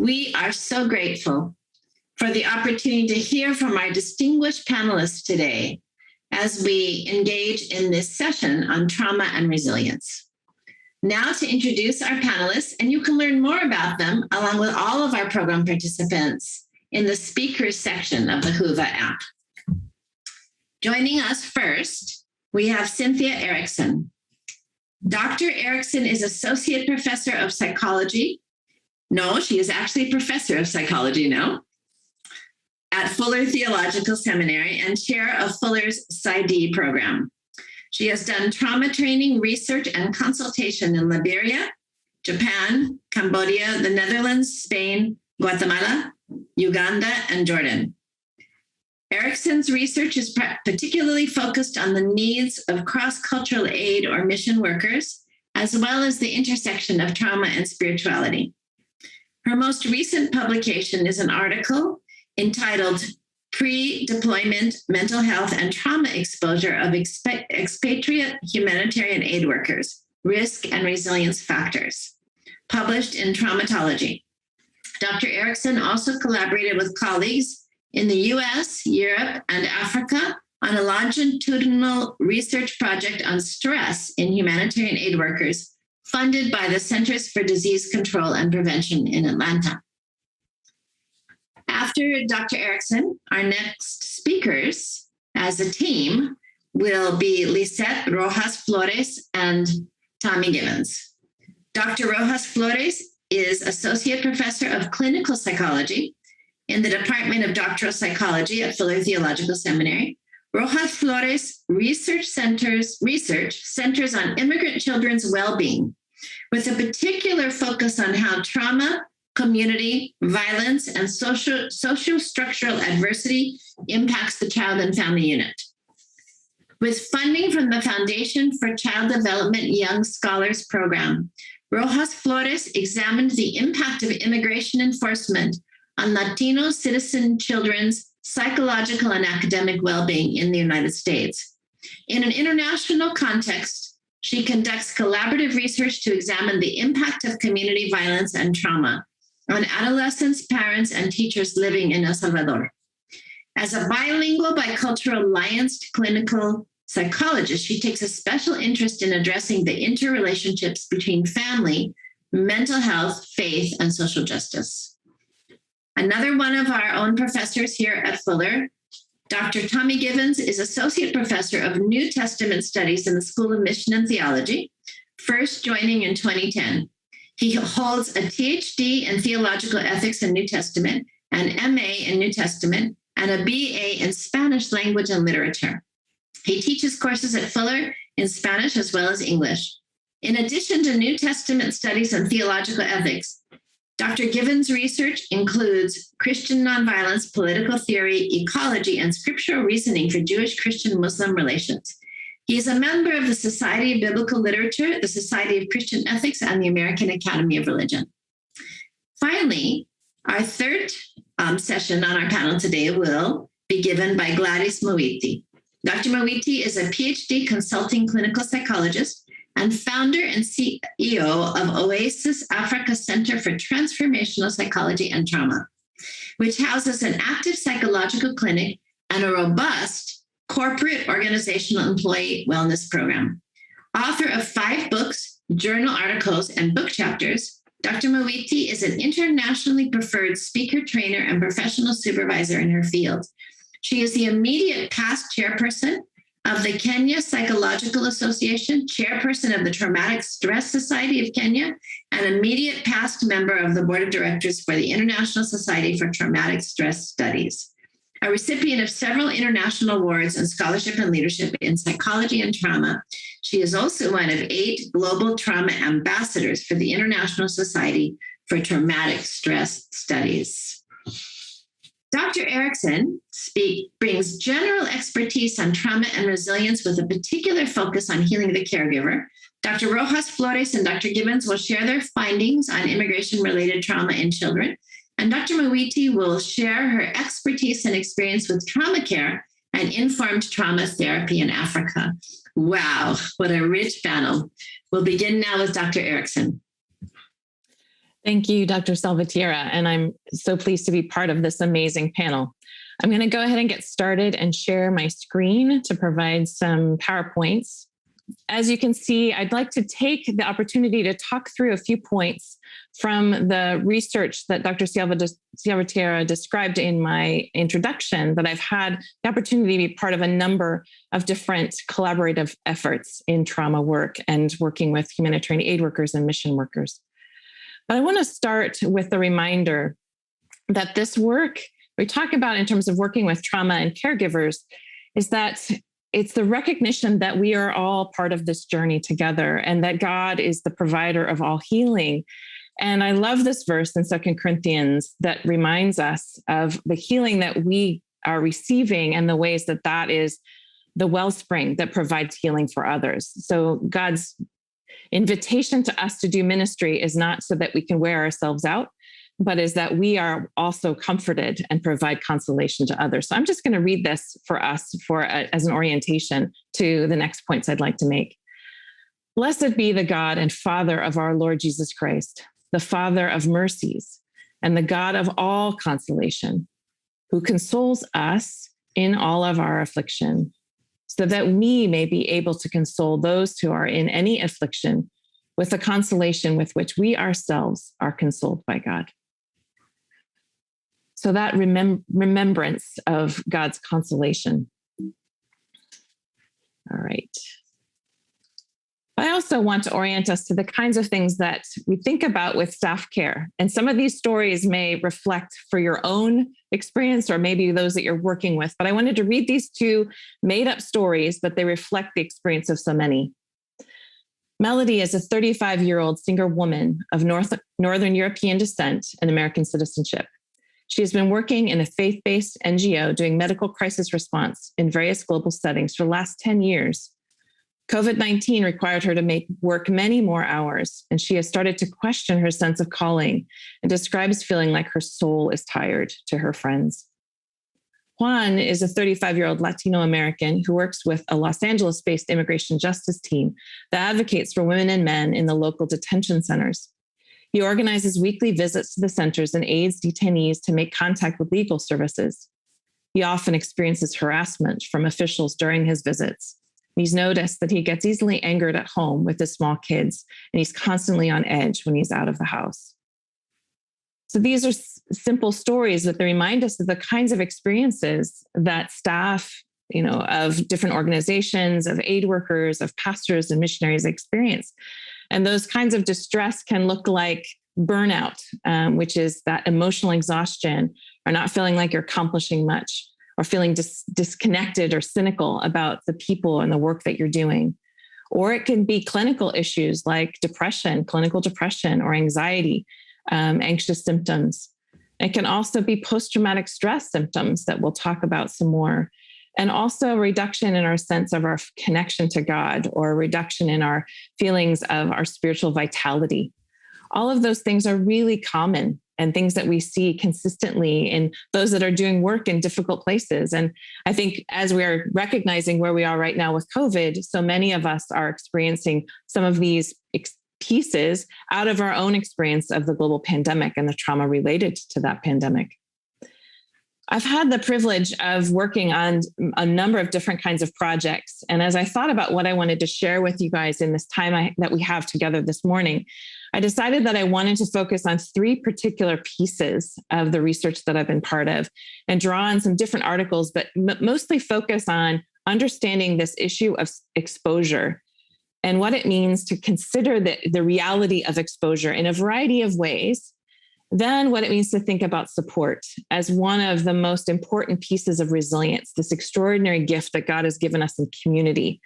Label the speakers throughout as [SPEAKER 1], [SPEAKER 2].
[SPEAKER 1] We are so grateful for the opportunity to hear from our distinguished panelists today as we engage in this session on trauma and resilience. Now to introduce our panelists, and you can learn more about them along with all of our program participants in the speakers section of the Whova app. Joining us first, we have Cynthia Eriksson. Dr. Erickson is Associate Professor of Psychology. No, she is actually a Professor of Psychology now at Fuller Theological Seminary and Chair of Fuller's PsyD program. She has done trauma training, research, and consultation in Liberia, Japan, Cambodia, the Netherlands, Spain, Guatemala, Uganda, and Jordan. Erickson's research is particularly focused on the needs of cross-cultural aid or mission workers, as well as the intersection of trauma and spirituality. Her most recent publication is an article entitled Pre-Deployment Mental Health and Trauma Exposure of Expatriate Humanitarian Aid Workers, Risk and Resilience Factors, published in Traumatology. Dr. Eriksson also collaborated with colleagues in the US, Europe, and Africa on a longitudinal research project on stress in humanitarian aid workers funded by the Centers for Disease Control and Prevention in Atlanta. After Dr. Eriksson, our next speakers as a team will be Lisseth Rojas-Flores and Tommy Givens. Dr. Rojas-Flores is Associate Professor of Clinical Psychology in the Department of Doctoral Psychology at Fuller Theological Seminary. Rojas-Flores research centers on immigrant children's well-being, with a particular focus on how trauma, community, violence, and social structural adversity impacts the child and family unit. With funding from the Foundation for Child Development Young Scholars Program, Rojas-Flores examined the impact of immigration enforcement on Latino citizen children's psychological and academic well-being in the United States. In an international context, she conducts collaborative research to examine the impact of community violence and trauma on adolescents, parents, and teachers living in El Salvador. As a bilingual, bicultural, allianced clinical psychologist, she takes a special interest in addressing the interrelationships between family, mental health, faith, and social justice. Another one of our own professors here at Fuller, Dr. Tommy Givens, is Associate Professor of New Testament Studies in the School of Mission and Theology, first joining in 2010. He holds a PhD in Theological Ethics and New Testament, an MA in New Testament, and a BA in Spanish Language and Literature. He teaches courses at Fuller in Spanish as well as English. In addition to New Testament studies and theological ethics, Dr. Givens' research includes Christian nonviolence, political theory, ecology, and scriptural reasoning for Jewish-Christian-Muslim relations. He is a member of the Society of Biblical Literature, the Society of Christian Ethics, and the American Academy of Religion. Finally, our third session on our panel today will be given by Gladys Mwiti. Dr. Mwiti is a PhD consulting clinical psychologist and founder and CEO of Oasis Africa Center for Transformational Psychology and Trauma, which houses an active psychological clinic and a robust corporate organizational employee wellness program. Author of 5 books, journal articles, and book chapters, Dr. Mwiti is an internationally preferred speaker, trainer, and professional supervisor in her field. She is the immediate past chairperson of the Kenya Psychological Association, chairperson of the Traumatic Stress Society of Kenya, and immediate past member of the board of directors for the International Society for Traumatic Stress Studies. A recipient of several international awards and scholarship and leadership in psychology and trauma, she is also one of 8 global trauma ambassadors for the International Society for Traumatic Stress Studies. Dr. Eriksson brings general expertise on trauma and resilience with a particular focus on healing the caregiver. Dr. Rojas-Flores and Dr. Givens will share their findings on immigration-related trauma in children, and Dr. Mwiti will share her expertise and experience with trauma care and informed trauma therapy in Africa. Wow, what a rich panel. We'll begin now with Dr. Eriksson.
[SPEAKER 2] Thank you, Dr. Salvatierra, and I'm so pleased to be part of this amazing panel. I'm going to go ahead and get started and share my screen to provide some PowerPoints. As you can see, I'd like to take the opportunity to talk through a few points from the research that Dr. Salvatierra described in my introduction, that I've had the opportunity to be part of a number of different collaborative efforts in trauma work and working with humanitarian aid workers and mission workers. But I want to start with the reminder that this work we talk about in terms of working with trauma and caregivers is that it's the recognition that we are all part of this journey together and that God is the provider of all healing. And I love this verse in 2 Corinthians that reminds us of the healing that we are receiving and the ways that that is the wellspring that provides healing for others. So God's invitation to us to do ministry is not so that we can wear ourselves out, but is that we are also comforted and provide consolation to others. So I'm just going to read this for us as an orientation to the next points I'd like to make. Blessed be the God and Father of our Lord Jesus Christ, the Father of mercies and the God of all consolation, who consoles us in all of our affliction, so that we may be able to console those who are in any affliction with the consolation with which we ourselves are consoled by God. So that remembrance of God's consolation. All right. I also want to orient us to the kinds of things that we think about with staff care. And some of these stories may reflect for your own experience or maybe those that you're working with. But I wanted to read these two made up stories, but they reflect the experience of so many. Melody is a 35-year-old single woman of Northern European descent and American citizenship. She has been working in a faith-based NGO doing medical crisis response in various global settings for the last 10 years. COVID-19 required her to work many more hours, and she has started to question her sense of calling and describes feeling like her soul is tired to her friends. Juan is a 35-year-old Latino American who works with a Los Angeles-based immigration justice team that advocates for women and men in the local detention centers. He organizes weekly visits to the centers and aids detainees to make contact with legal services. He often experiences harassment from officials during his visits. He's noticed that he gets easily angered at home with his small kids, and he's constantly on edge when he's out of the house. So these are simple stories, but they remind us of the kinds of experiences that staff, of different organizations, of aid workers, of pastors and missionaries experience. And those kinds of distress can look like burnout, which is that emotional exhaustion or not feeling like you're accomplishing much, or feeling disconnected or cynical about the people and the work that you're doing. Or it can be clinical issues like depression, clinical depression, or anxiety, anxious symptoms. It can also be post-traumatic stress symptoms that we'll talk about some more. And also a reduction in our sense of our connection to God, or a reduction in our feelings of our spiritual vitality. All of those things are really common and things that we see consistently in those that are doing work in difficult places. And I think as we are recognizing where we are right now with COVID, so many of us are experiencing some of these pieces out of our own experience of the global pandemic and the trauma related to that pandemic. I've had the privilege of working on a number of different kinds of projects. And as I thought about what I wanted to share with you guys in this time that we have together this morning, I decided that I wanted to focus on three particular pieces of the research that I've been part of and draw on some different articles, but mostly focus on understanding this issue of exposure and what it means to consider the reality of exposure in a variety of ways. Then what it means to think about support as one of the most important pieces of resilience, this extraordinary gift that God has given us in community.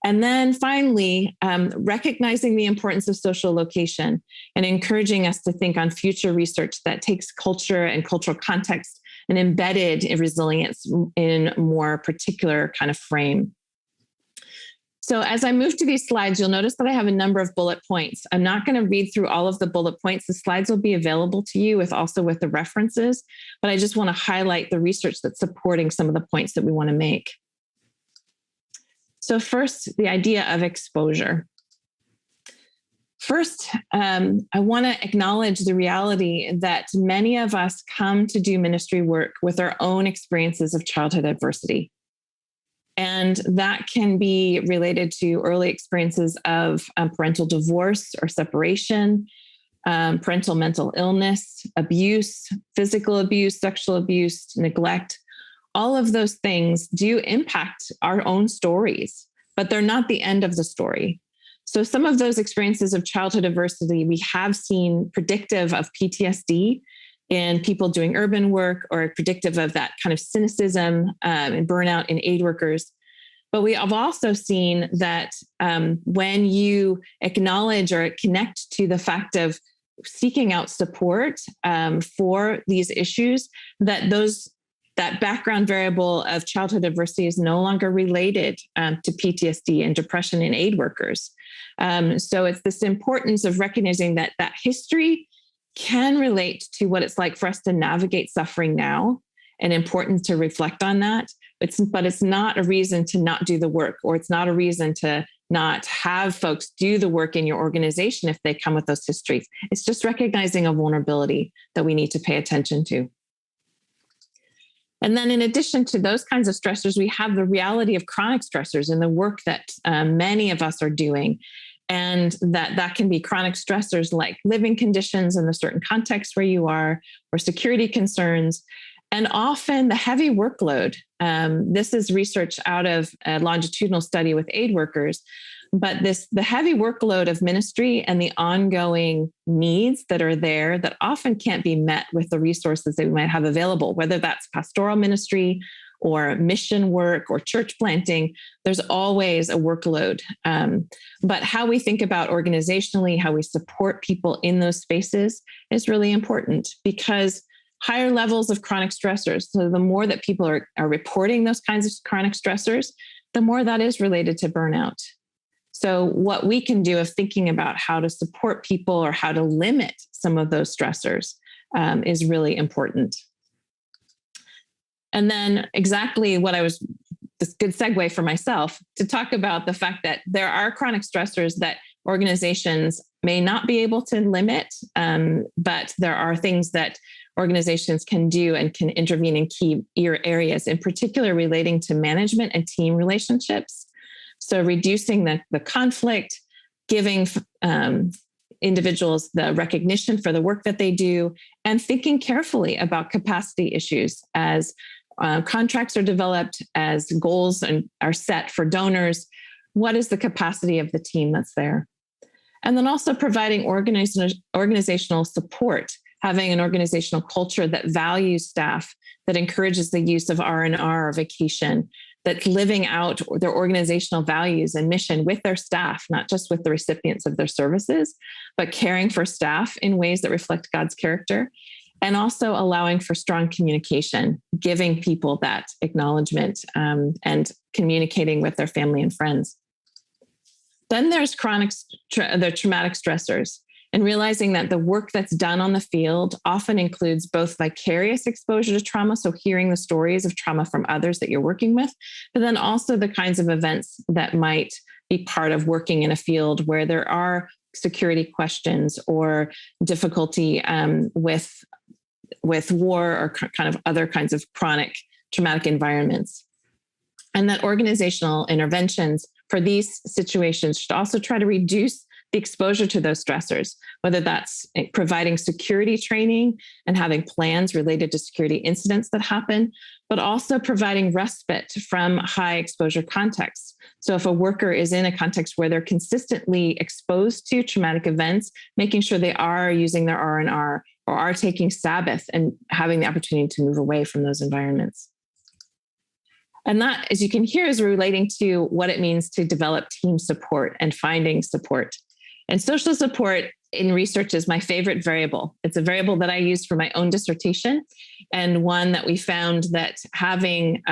[SPEAKER 2] And then finally, recognizing the importance of social location and encouraging us to think on future research that takes culture and cultural context and embedded in resilience in a more particular kind of frame. So as I move to these slides, you'll notice that I have a number of bullet points. I'm not going to read through all of the bullet points. The slides will be available to you also with the references, but I just want to highlight the research that's supporting some of the points that we want to make. So first, the idea of exposure. First, I want to acknowledge the reality that many of us come to do ministry work with our own experiences of childhood adversity. And that can be related to early experiences of parental divorce or separation, parental mental illness, abuse, physical abuse, sexual abuse, neglect. All of those things do impact our own stories, but they're not the end of the story. So some of those experiences of childhood adversity we have seen predictive of PTSD in people doing urban work, or predictive of that kind of cynicism and burnout in aid workers. But we have also seen that when you acknowledge or connect to the fact of seeking out support for these issues, that background variable of childhood adversity is no longer related to PTSD and depression in aid workers. So it's this importance of recognizing that history can relate to what it's like for us to navigate suffering now, and important to reflect on that. But it's not a reason to not do the work, or it's not a reason to not have folks do the work in your organization if they come with those histories. It's just recognizing a vulnerability that we need to pay attention to. And then in addition to those kinds of stressors, we have the reality of chronic stressors in the work that many of us are doing. And that can be chronic stressors like living conditions in a certain context where you are, or security concerns, and often the heavy workload. This is research out of a longitudinal study with aid workers. But the heavy workload of ministry and the ongoing needs that are there that often can't be met with the resources that we might have available, whether that's pastoral ministry or mission work or church planting, there's always a workload. But how we think about organizationally, how we support people in those spaces is really important, because higher levels of chronic stressors, so the more that people are reporting those kinds of chronic stressors, the more that is related to burnout. So what we can do of thinking about how to support people or how to limit some of those stressors is really important. And then exactly this good segue for myself to talk about the fact that there are chronic stressors that organizations may not be able to limit, but there are things that organizations can do and can intervene in key areas, in particular relating to management and team relationships. So reducing the conflict, giving individuals the recognition for the work that they do, and thinking carefully about capacity issues as contracts are developed, as goals are set for donors. What is the capacity of the team that's there? And then also providing organizational support, having an organizational culture that values staff, that encourages the use of R&R or vacation, that's living out their organizational values and mission with their staff, not just with the recipients of their services, but caring for staff in ways that reflect God's character, and also allowing for strong communication, giving people that acknowledgement and communicating with their family and friends. Then there's the traumatic stressors, and realizing that the work that's done on the field often includes both vicarious exposure to trauma, so hearing the stories of trauma from others that you're working with, but then also the kinds of events that might be part of working in a field where there are security questions or difficulty with war or kind of other kinds of chronic traumatic environments. And that organizational interventions for these situations should also try to reduce the exposure to those stressors, whether that's providing security training and having plans related to security incidents that happen, but also providing respite from high exposure contexts. So if a worker is in a context where they're consistently exposed to traumatic events, making sure they are using their R&R or are taking Sabbath and having the opportunity to move away from those environments. And that, as you can hear, is relating to what it means to develop team support and finding support. And social support in research is my favorite variable. It's a variable that I used for my own dissertation, and one that we found that having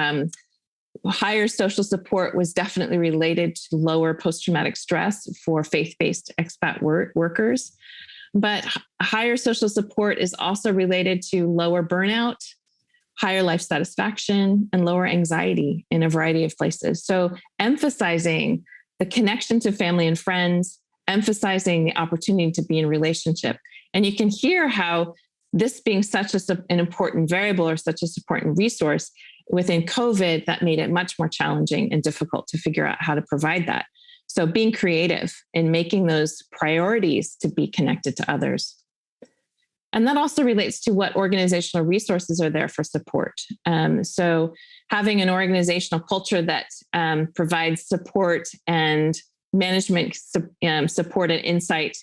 [SPEAKER 2] higher social support was definitely related to lower post-traumatic stress for faith-based expat workers. But higher social support is also related to lower burnout, higher life satisfaction, and lower anxiety in a variety of places. So emphasizing the connection to family and friends emphasizing the opportunity to be in relationship. And you can hear how this being such an important variable or such a important resource within COVID, that made it much more challenging and difficult to figure out how to provide that. So being creative and making those priorities to be connected to others. And that also relates to what organizational resources are there for support. So having an organizational culture that provides support and management support and insight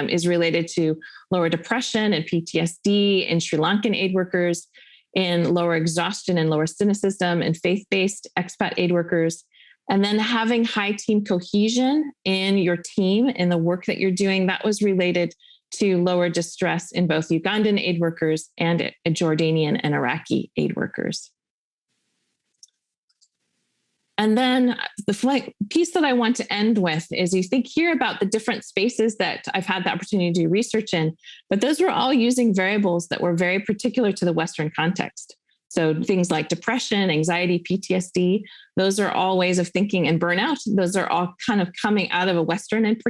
[SPEAKER 2] is related to lower depression and PTSD in Sri Lankan aid workers, in lower exhaustion and lower cynicism in faith-based expat aid workers. And then having high team cohesion in your team, in the work that you're doing, that was related to lower distress in both Ugandan aid workers and Jordanian and Iraqi aid workers. And then the piece that I want to end with is you think here about the different spaces that I've had the opportunity to do research in, but those were all using variables that were very particular to the Western context. So things like depression, anxiety, PTSD, those are all ways of thinking, and burnout. Those are all kind of coming out of a Western and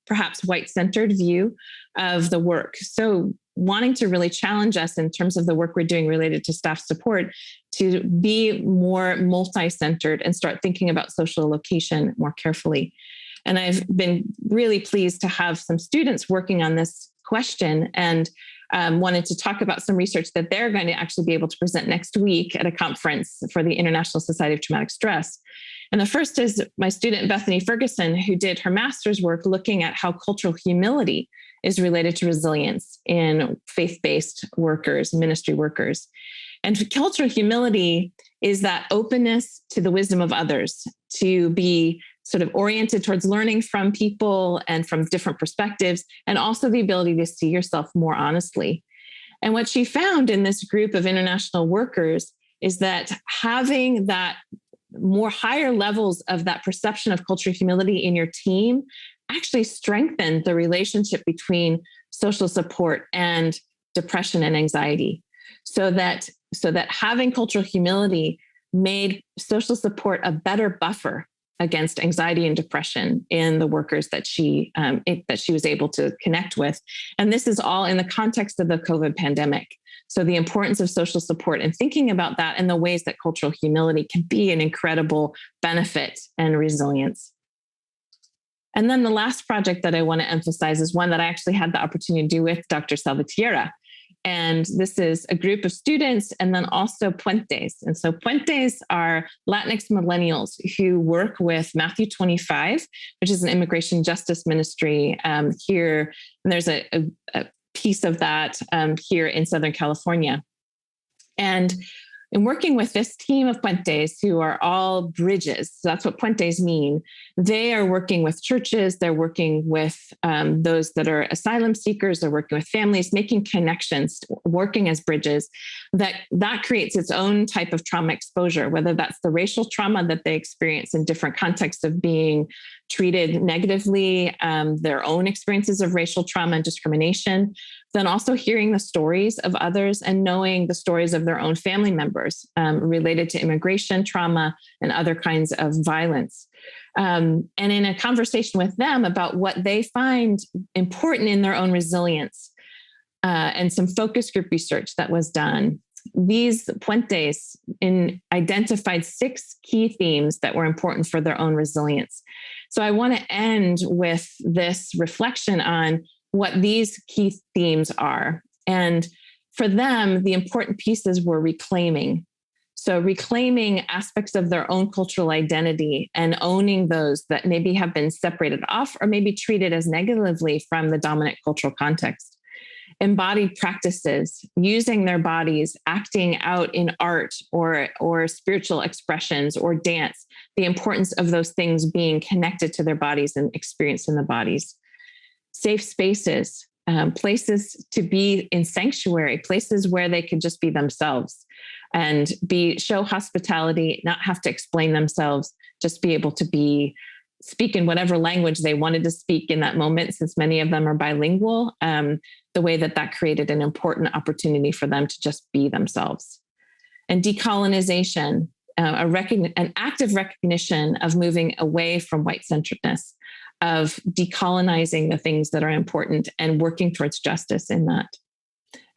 [SPEAKER 2] perhaps white-centered view of the work. So wanting to really challenge us in terms of the work we're doing related to staff support to be more multi-centered and start thinking about social location more carefully. And I've been really pleased to have some students working on this question and wanted to talk about some research that they're going to actually be able to present next week at a conference for the International Society of Traumatic Stress. And the first is my student, Bethany Ferguson, who did her master's work looking at how cultural humility is related to resilience in faith-based workers, ministry workers. And cultural humility is that openness to the wisdom of others, to be sort of oriented towards learning from people and from different perspectives, and also the ability to see yourself more honestly. And what she found in this group of international workers is that having that more higher levels of that perception of cultural humility in your team actually strengthened the relationship between social support and depression and anxiety. So that having cultural humility made social support a better buffer against anxiety and depression in the workers that she was able to connect with. And this is all in the context of the COVID pandemic. So the importance of social support and thinking about that and the ways that cultural humility can be an incredible benefit and resilience. And then the last project that I want to emphasize is one that I actually had the opportunity to do with Dr. Salvatierra. And this is a group of students and then also puentes. And so puentes are Latinx millennials who work with Matthew 25, which is an immigration justice ministry here. And there's a piece of that here in Southern California. And in working with this team of puentes who are all bridges, so that's what puentes mean. They are working with churches, they're working with those that are asylum seekers, they're working with families, making connections, working as bridges. That creates its own type of trauma exposure, whether that's the racial trauma that they experience in different contexts of being treated negatively, their own experiences of racial trauma and discrimination, then also hearing the stories of others and knowing the stories of their own family members related to immigration trauma and other kinds of violence. And in a conversation with them about what they find important in their own resilience and some focus group research that was done, these puentes identified 6 key themes that were important for their own resilience. So I want to end with this reflection on what these key themes are. And for them, the important pieces were reclaiming. So reclaiming aspects of their own cultural identity and owning those that maybe have been separated off or maybe treated as negatively from the dominant cultural context. Embodied practices, using their bodies, acting out in art or spiritual expressions or dance, the importance of those things being connected to their bodies and experienced in the bodies. Safe spaces, places to be in sanctuary, places where they could just be themselves and show hospitality, not have to explain themselves, just be able to speak in whatever language they wanted to speak in that moment, since many of them are bilingual, the way that created an important opportunity for them to just be themselves. And decolonization, an active recognition of moving away from white-centeredness, of decolonizing the things that are important and working towards justice in that.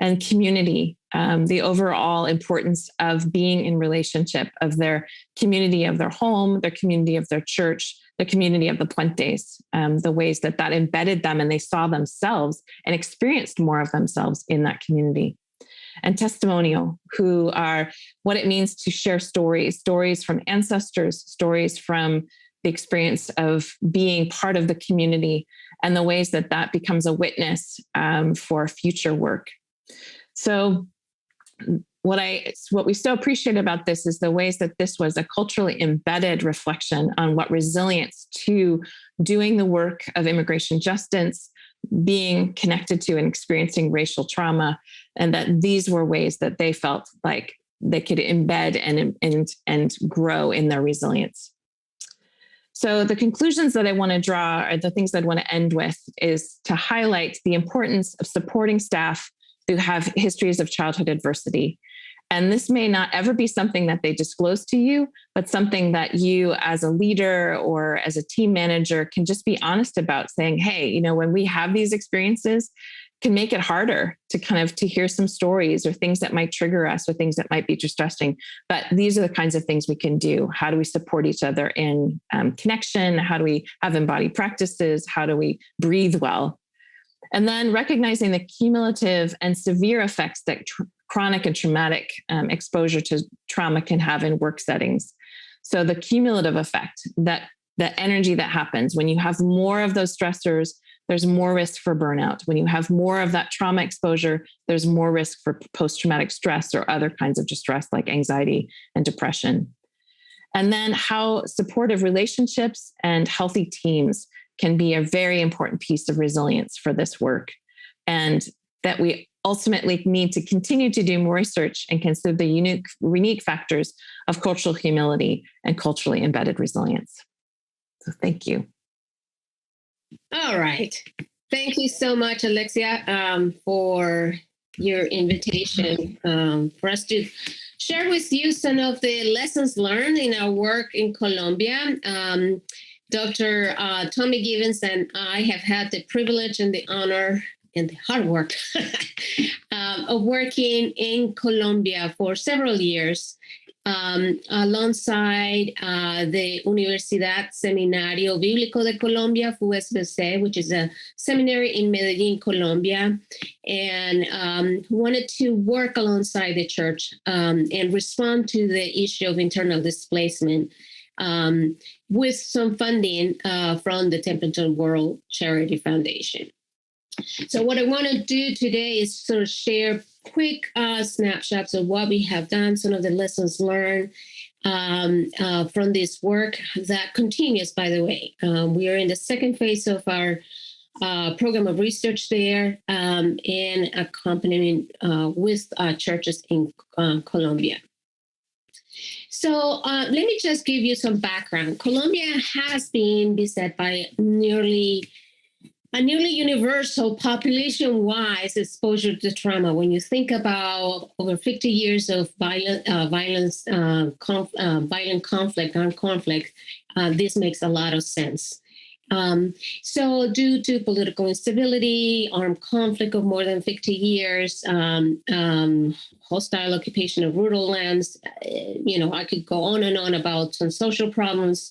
[SPEAKER 2] And community, the overall importance of being in relationship, of their community of their home, their community of their church, the community of the puentes, the ways that embedded them and they saw themselves and experienced more of themselves in that community. And testimonial, who are what it means to share stories from ancestors, stories from the experience of being part of the community, and the ways that becomes a witness for future work. So what we so appreciate about this is the ways that this was a culturally embedded reflection on what resilience to doing the work of immigration justice, being connected to and experiencing racial trauma, and that these were ways that they felt like they could embed and grow in their resilience. So the conclusions that I want to draw, or the things I'd want to end with, is to highlight the importance of supporting staff who have histories of childhood adversity. And this may not ever be something that they disclose to you, but something that you as a leader or as a team manager can just be honest about, saying, hey, when we have these experiences, can make it harder to hear some stories or things that might trigger us or things that might be distressing. But these are the kinds of things we can do. How do we support each other in connection? How do we have embodied practices? How do we breathe well? And then recognizing the cumulative and severe effects that chronic and traumatic exposure to trauma can have in work settings. So the cumulative effect, that the energy that happens when you have more of those stressors, there's more risk for burnout. When you have more of that trauma exposure, there's more risk for post-traumatic stress or other kinds of distress like anxiety and depression. And then how supportive relationships and healthy teams can be a very important piece of resilience for this work. And that we ultimately need to continue to do more research and consider the unique factors of cultural humility and culturally embedded resilience. So thank you.
[SPEAKER 3] All right. Thank you so much, Alexia, for your invitation for us to share with you some of the lessons learned in our work in Colombia. Dr. Tommy Givens and I have had the privilege and the honor and the hard work of working in Colombia for several years alongside the Universidad Seminario Bíblico de Colombia, USBC, which is a seminary in Medellin, Colombia, and wanted to work alongside the church and respond to the issue of internal displacement with some funding from the Templeton World Charity Foundation. So what I want to do today is sort of share quick snapshots of what we have done, some of the lessons learned from this work that continues, by the way. We are in the second phase of our program of research there and accompanying with churches in Colombia. So let me just give you some background. Colombia has been beset by a nearly universal population-wise exposure to trauma. When you think about over 50 years of violent conflict, armed conflict, this makes a lot of sense. So due to political instability, armed conflict of more than 50 years, hostile occupation of rural lands, I could go on and on about some social problems.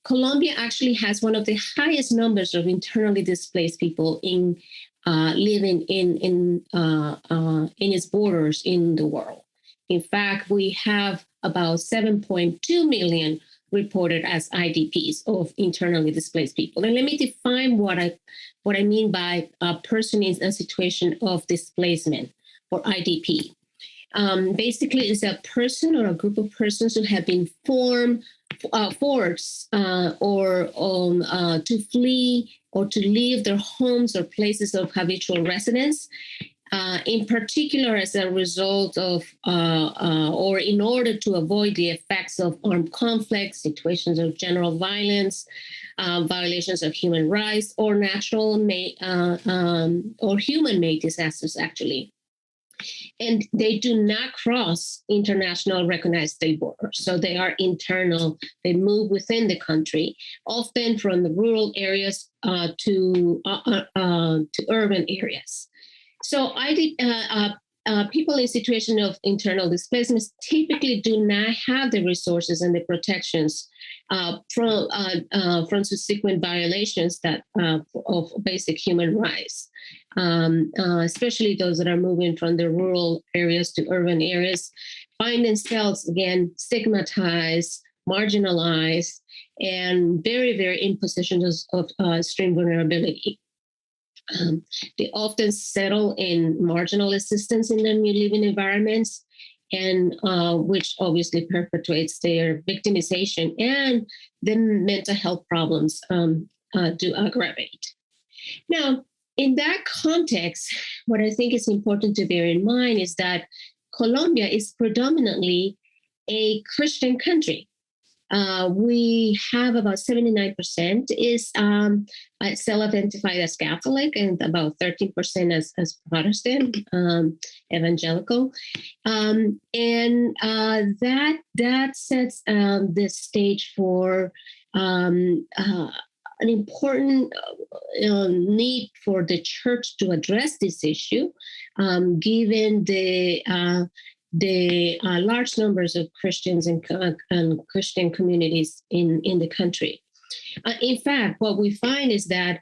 [SPEAKER 3] Colombia actually has one of the highest numbers of internally displaced people in living in its borders in the world. In fact, we have about 7.2 million reported as IDPs of internally displaced people. And let me define what I mean by a person in a situation of displacement, or IDP. Basically, it's a person or a group of persons who have been forced to flee or to leave their homes or places of habitual residence, in particular as a result of or in order to avoid the effects of armed conflict, situations of general violence, violations of human rights, or natural or human-made disasters, actually. and they do not cross international recognized state borders. So they are internal. They move within the country, often from the rural areas to urban areas. So people in situation of internal displacement typically do not have the resources and the protections from subsequent violations of basic human rights, especially those that are moving from the rural areas to urban areas, find themselves again stigmatized, marginalized, and very, very in positions of extreme vulnerability. They often settle in marginal existence in their new living environments, and which obviously perpetuates their victimization, and the mental health problems do aggravate. Now, in that context, what I think is important to bear in mind is that Colombia is predominantly a Christian country. We have about 79% is self-identified as Catholic, and about 13% as Protestant, evangelical, and that sets the stage for an important need for the church to address this issue, given the large numbers of Christians and Christian communities in the country. In fact, what we find is that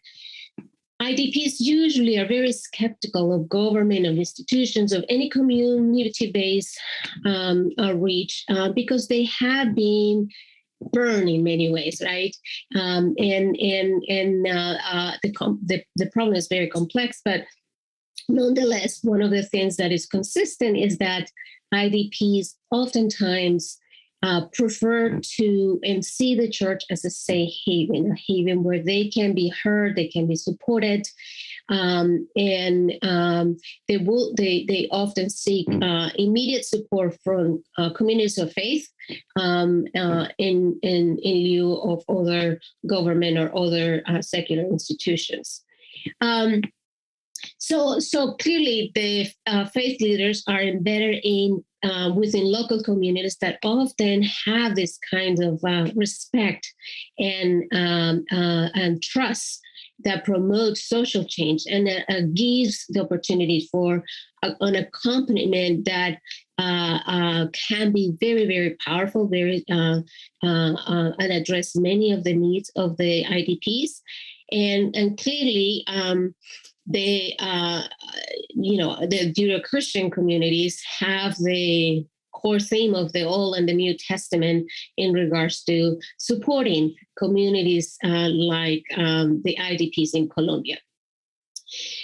[SPEAKER 3] IDPs usually are very skeptical of government, of institutions, of any community-based outreach, because they have been burned in many ways, right? The problem is very complex, but nonetheless, one of the things that is consistent is that IDPs oftentimes prefer to and see the church as a safe haven, a haven where they can be heard, they can be supported, and they often seek immediate support from communities of faith in lieu of other government or other secular institutions. So clearly, the faith leaders are embedded within local communities that often have this kind of respect and trust that promotes social change, and gives the opportunity for an accompaniment that can be very, very powerful, and address many of the needs of the IDPs, and clearly. The Judeo-Christian communities have the core theme of the Old and the New Testament in regards to supporting communities like the IDPs in Colombia.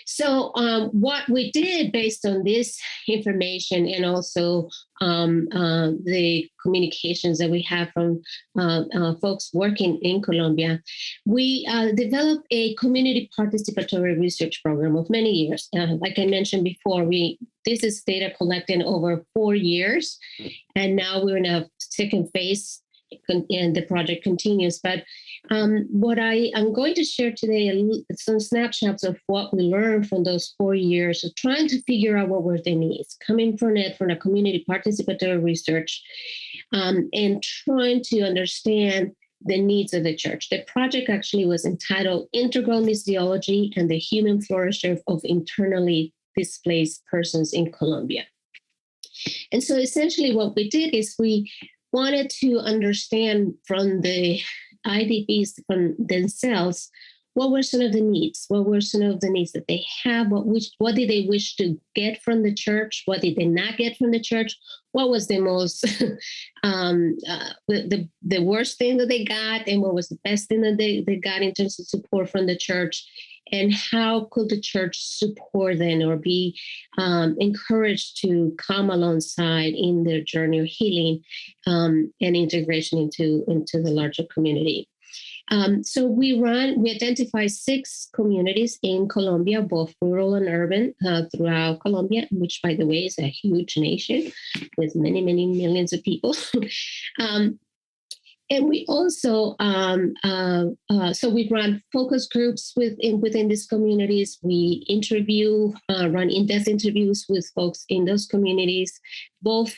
[SPEAKER 3] So what we did based on this information, and also the communications that we have from folks working in Colombia, we developed a community participatory research program of many years. Like I mentioned before, this is data collected over 4 years, and now we're in a second phase, and the project continues. But what I am going to share today some snapshots of what we learned from those 4 years of trying to figure out what were the needs, coming from a community participatory research, and trying to understand the needs of the church. The project actually was entitled Integral Missiology and the Human Flourishing of Internally Displaced Persons in Colombia. And so essentially what we did is we wanted to understand from the IDPs from themselves, what were some of the needs? What were some of the needs that they have? What did they wish to get from the church? What did they not get from the church? What was the most, the worst thing that they got? And what was the best thing that they got in terms of support from the church? And how could the church support them or be encouraged to come alongside in their journey of healing and integration into the larger community? So we identify 6 communities in Colombia, both rural and urban, throughout Colombia, which, by the way, is a huge nation with many, many millions of people. And we also, so we run focus groups within these communities. We interview, run in-depth interviews with folks in those communities, both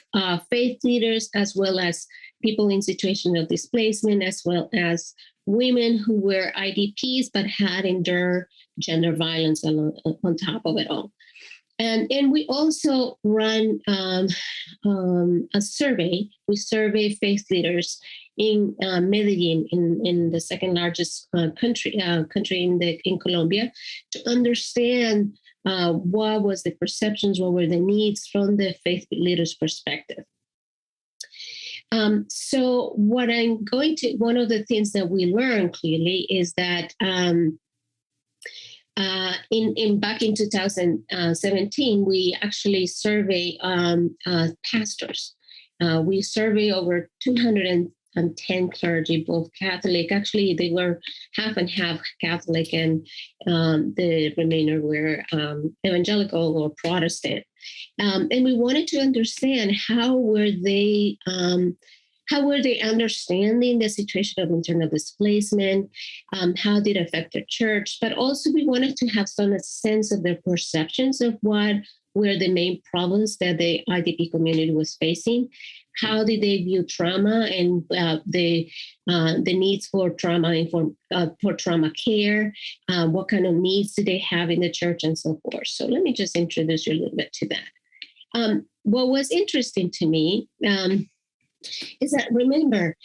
[SPEAKER 3] faith leaders as well as people in situations of displacement, as well as women who were IDPs but had endured gender violence on top of it all. And we also run a survey. We survey faith leaders in Medellin, in the second largest country in Colombia, to understand what was the perceptions, what were the needs from the faith leaders' perspective. So one of the things that we learned clearly is that back in 2017, we actually surveyed pastors. We surveyed over 210 clergy, both Catholic. Actually, they were half and half Catholic, and the remainder were evangelical or Protestant. And we wanted to understand how were they understanding the situation of internal displacement, how did it affect their church, but also we wanted to have some sense of their perceptions of what were the main problems that the IDP community was facing. How did they view trauma and the needs for trauma for trauma care? What kind of needs do they have in the church and so forth? So let me just introduce you a little bit to that. What was interesting to me is that, remember,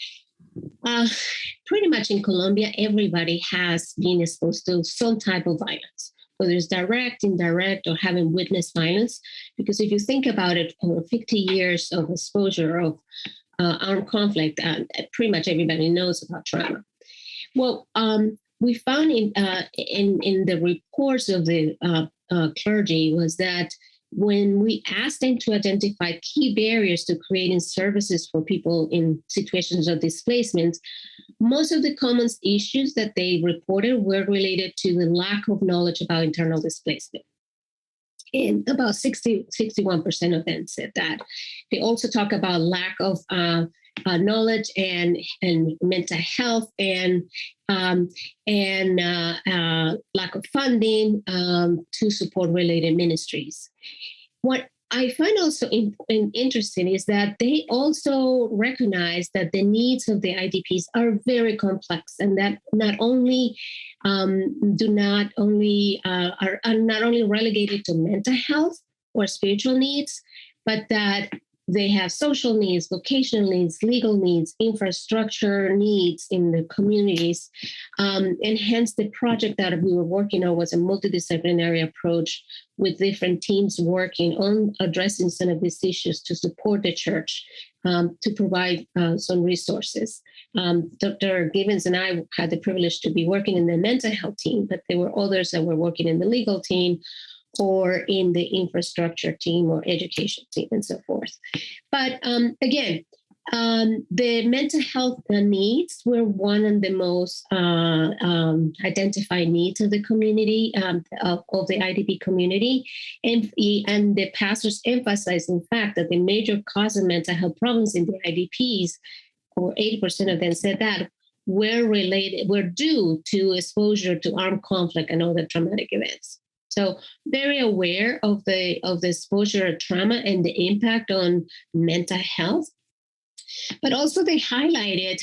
[SPEAKER 3] pretty much in Colombia, everybody has been exposed to some type of violence, whether it's direct, indirect, or having witnessed violence. Because if you think about it, over 50 years of exposure of armed conflict, pretty much everybody knows about trauma. Well, we found in the reports of the clergy was that when we asked them to identify key barriers to creating services for people in situations of displacement, most of the common issues that they reported were related to the lack of knowledge about internal displacement. And about 61% of them said that. They also talk about lack of knowledge and mental health and lack of funding to support related ministries. What I find also interesting is that they also recognize that the needs of the IDPs are very complex, and that not only are not only relegated to mental health or spiritual needs, but that they have social needs, vocational needs, legal needs, infrastructure needs in the communities. And hence the project that we were working on was a multidisciplinary approach with different teams working on addressing some of these issues to support the church, to provide some resources. Dr. Gibbons and I had the privilege to be working in the mental health team, but there were others that were working in the legal team or in the infrastructure team or education team and so forth. But again, the mental health needs were one of the most identified needs of the community, of the IDP community. And the pastors emphasized, in fact, that the major cause of mental health problems in the IDPs, or 80% of them said that, were due to exposure to armed conflict and other traumatic events. So very aware of the exposure of trauma and the impact on mental health. But also they highlighted,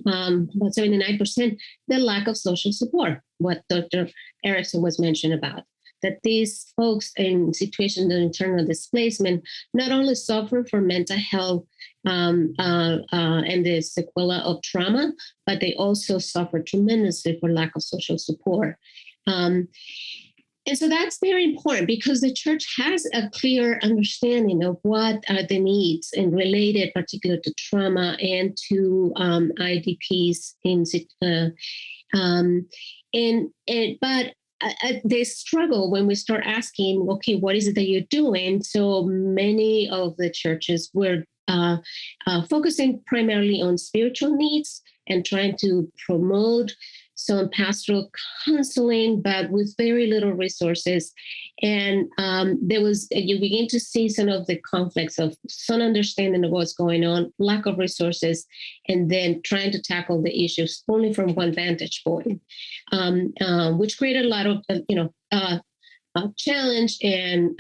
[SPEAKER 3] about 79%, the lack of social support, what Dr. Erickson was mentioning about, that these folks in situations of internal displacement not only suffer from mental health and the sequela of trauma, but they also suffer tremendously for lack of social support. And so that's very important because the church has a clear understanding of what are the needs and related particularly to trauma and to IDPs. But they struggle when we start asking, okay, what is it that you're doing? So many of the churches were focusing primarily on spiritual needs and trying to promote some pastoral counseling, but with very little resources. And you begin to see some of the conflicts of some understanding of what's going on, lack of resources, and then trying to tackle the issues only from one vantage point, which created a lot of, challenge and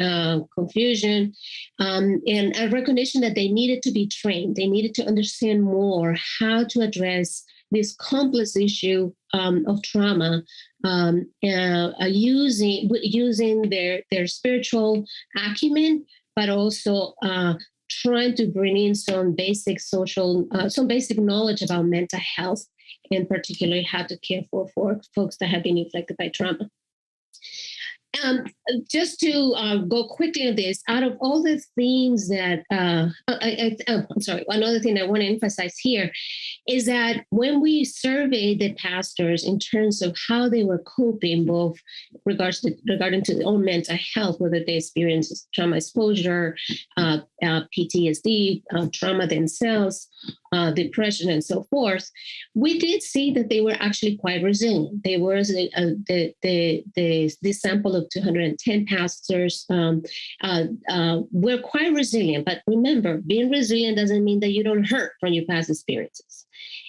[SPEAKER 3] confusion, and a recognition that they needed to be trained. They needed to understand more how to address this complex issue of trauma, using their spiritual acumen, but also trying to bring in some basic knowledge about mental health, and particularly how to care for folks that have been affected by trauma. Just to go quickly on this, out of all the themes that, another thing I want to emphasize here is that when we surveyed the pastors in terms of how they were coping, both regarding to their own mental health, whether they experienced trauma exposure, PTSD, trauma themselves, depression, and so forth, we did see that they were actually quite resilient. They were this sample of 210 pastors were quite resilient. But remember, being resilient doesn't mean that you don't hurt from your past experiences,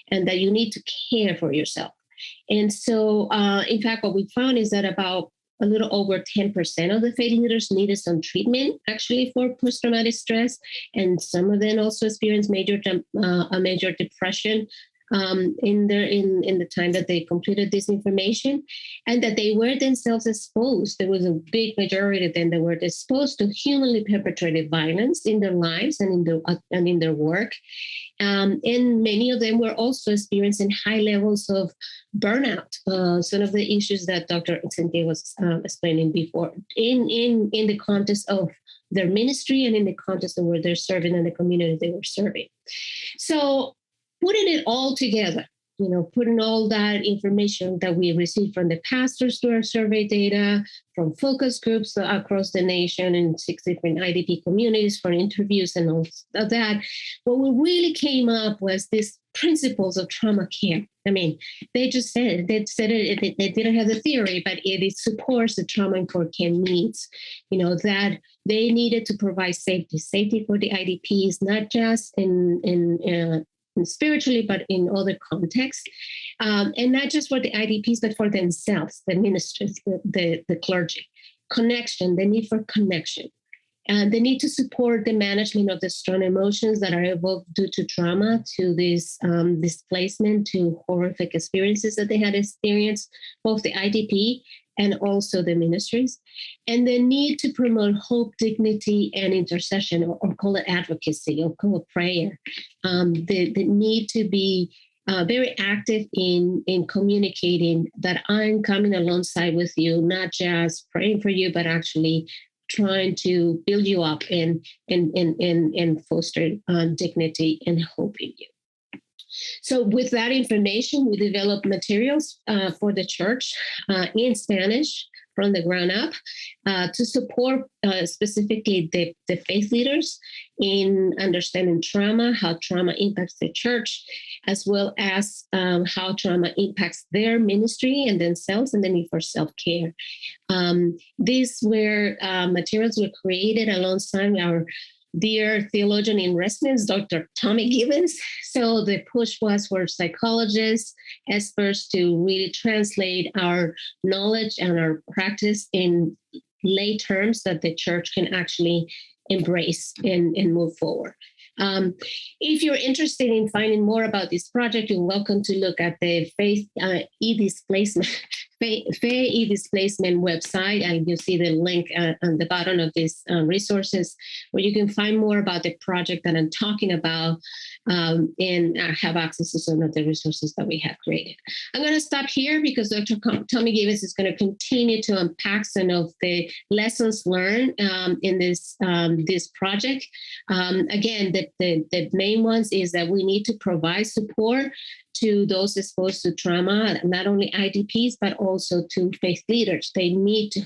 [SPEAKER 3] and that you need to care for yourself. And so, in fact, what we found is that about a little over 10% of the faith leaders needed some treatment actually for post-traumatic stress. And some of them also experienced major depression in the time that they completed this information, and that they were themselves exposed. There was a big majority of them that were exposed to humanly perpetrated violence in their lives and in their work. And many of them were also experiencing high levels of burnout. Some of the issues that Dr. Cynthia was explaining before in the context of their ministry and in the context of where they're serving and the community they were serving. So putting it all together, putting all that information that we received from the pastors to our survey data, from focus groups across the nation in 6 different IDP communities for interviews and all of that, what we really came up was these principles of trauma care. I mean, they just said it, they didn't have the theory, but it supports the trauma-informed care needs, that they needed to provide safety for the IDPs, not just in spiritually, but in other contexts, and not just for the IDPs, but for themselves, the ministers, the clergy. Connection, the need for connection, and the need to support the management of the strong emotions that are evoked due to trauma, to this displacement, to horrific experiences that they had experienced, both the IDP and also the ministries, and the need to promote hope, dignity, and intercession, or call it advocacy, or call it prayer. The need to be very active in communicating that I'm coming alongside with you, not just praying for you, but actually trying to build you up and foster dignity and hope in you. So with that information, we developed materials for the church in Spanish from the ground up to support specifically the faith leaders in understanding trauma, how trauma impacts the church, as well as how trauma impacts their ministry and themselves, and the need for self-care. These were materials were created alongside our dear theologian in residence, Dr. Tommy Gibbons. So the push was for psychologists, experts to really translate our knowledge and our practice in lay terms that the church can actually embrace and move forward. If you're interested in finding more about this project, you're welcome to look at the Faith E-Displacement website, and you'll see the link on the bottom of these resources, where you can find more about the project that I'm talking about and have access to some of the resources that we have created. I'm going to stop here because Dr. Tommy Gibbons is going to continue to unpack some of the lessons learned in this project. Again, the main ones is that we need to provide support to those exposed to trauma, not only IDPs, but also to faith leaders. They need to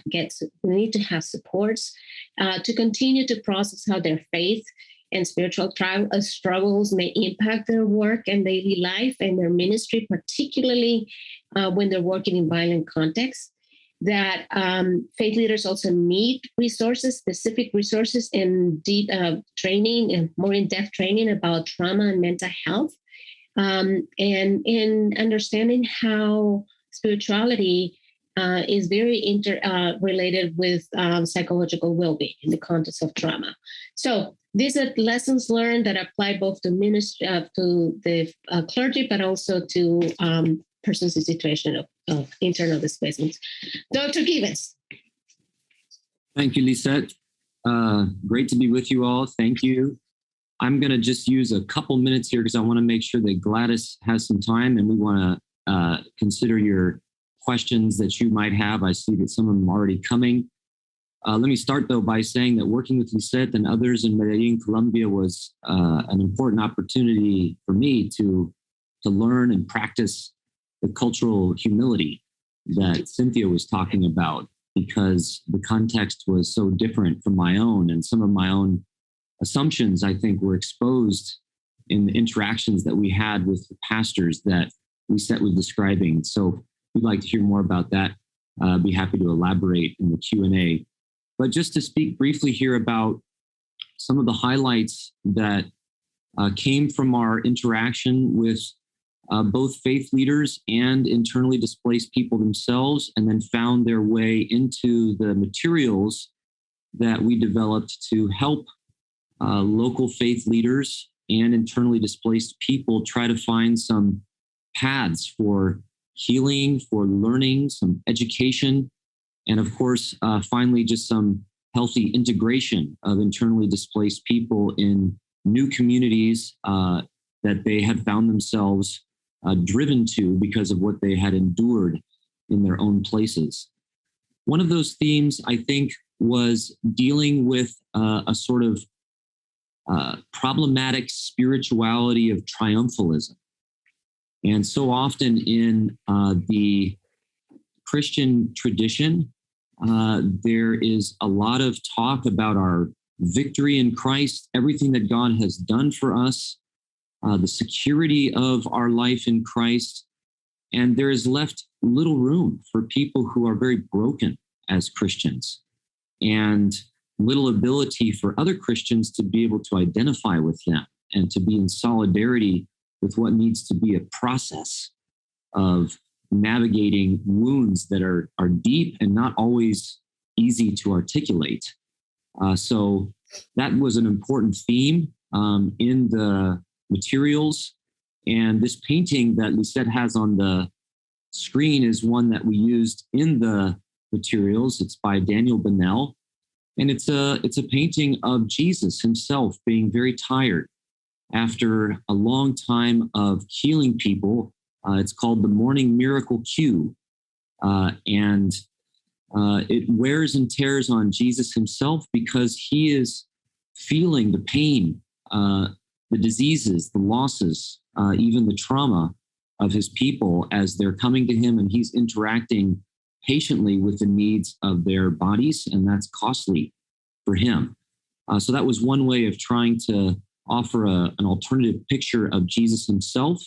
[SPEAKER 3] have supports to continue to process how their faith and spiritual struggles may impact their work and daily life and their ministry, particularly when they're working in violent contexts. That faith leaders also need resources, specific resources, and deep training and more in-depth training about trauma and mental health, and in understanding how spirituality is very related with psychological well-being in the context of trauma. So these are lessons learned that apply both to to the clergy, but also to persons in situation of internal displacement. Dr. Givens.
[SPEAKER 4] Thank you, Lisseth. Great to be with you all. Thank you. I'm going to just use a couple minutes here because I want to make sure that Gladys has some time, and we want to consider your questions that you might have. I see that some of them are already coming. Let me start, though, by saying that working with Lisseth and others in Medellin, Colombia was an important opportunity for me to learn and practice the cultural humility that Cynthia was talking about, because the context was so different from my own, and some of my own assumptions, I think, were exposed in the interactions that we had with the pastors that Lisseth was describing. So if you'd like to hear more about that, I'd be happy to elaborate in the Q&A. But just to speak briefly here about some of the highlights that came from our interaction with both faith leaders and internally displaced people themselves, and then found their way into the materials that we developed to help local faith leaders and internally displaced people try to find some paths for healing, for learning, some education, and of course, finally, just some healthy integration of internally displaced people in new communities that they had found themselves driven to because of what they had endured in their own places. One of those themes, I think, was dealing with a sort of problematic spirituality of triumphalism. And so often in the Christian tradition, there is a lot of talk about our victory in Christ, everything that God has done for us, the security of our life in Christ. And there is left little room for people who are very broken as Christians, and little ability for other Christians to be able to identify with them and to be in solidarity with what needs to be a process of navigating wounds that are deep and not always easy to articulate. So that was an important theme in the materials. And this painting that Lisseth has on the screen is one that we used in the materials. It's by Daniel Bennell. And it's a painting of Jesus himself being very tired after a long time of healing people. It's called the Morning Miracle Cue. And it wears and tears on Jesus himself because he is feeling the pain, the diseases, the losses, even the trauma of his people as they're coming to him, and he's interacting patiently with the needs of their bodies, and that's costly for him. So that was one way of trying to offer an alternative picture of Jesus himself,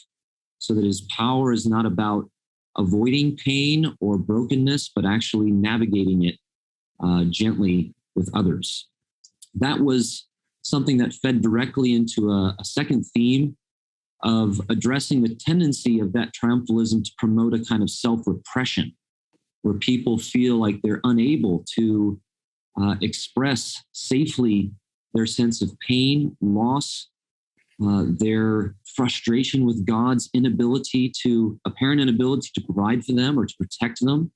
[SPEAKER 4] so that his power is not about avoiding pain or brokenness, but actually navigating it gently with others. That was something that fed directly into a second theme of addressing the tendency of that triumphalism to promote a kind of self-repression, where people feel like they're unable to express safely their sense of pain, loss, their frustration with God's apparent inability to provide for them or to protect them.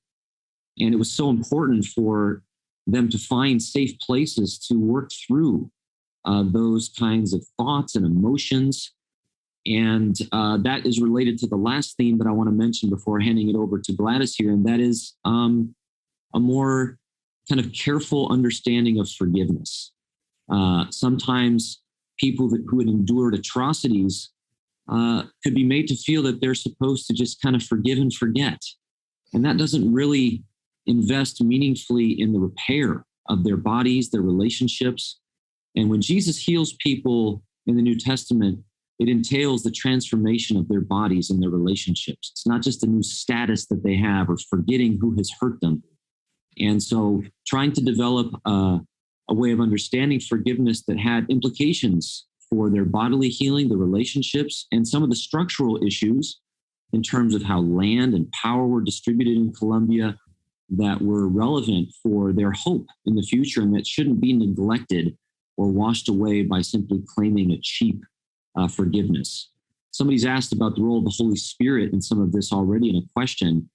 [SPEAKER 4] And it was so important for them to find safe places to work through those kinds of thoughts and emotions. And that is related to the last theme that I want to mention before handing it over to Gladys here, and that is a more kind of careful understanding of forgiveness. Sometimes people who had endured atrocities could be made to feel that they're supposed to just kind of forgive and forget. And that doesn't really invest meaningfully in the repair of their bodies, their relationships. And when Jesus heals people in the New Testament, it entails the transformation of their bodies and their relationships. It's not just a new status that they have or forgetting who has hurt them. And so trying to develop a way of understanding forgiveness that had implications for their bodily healing, the relationships, and some of the structural issues in terms of how land and power were distributed in Colombia that were relevant for their hope in the future and that shouldn't be neglected or washed away by simply claiming a cheap forgiveness. Somebody's asked about the role of the Holy Spirit in some of this already in a question.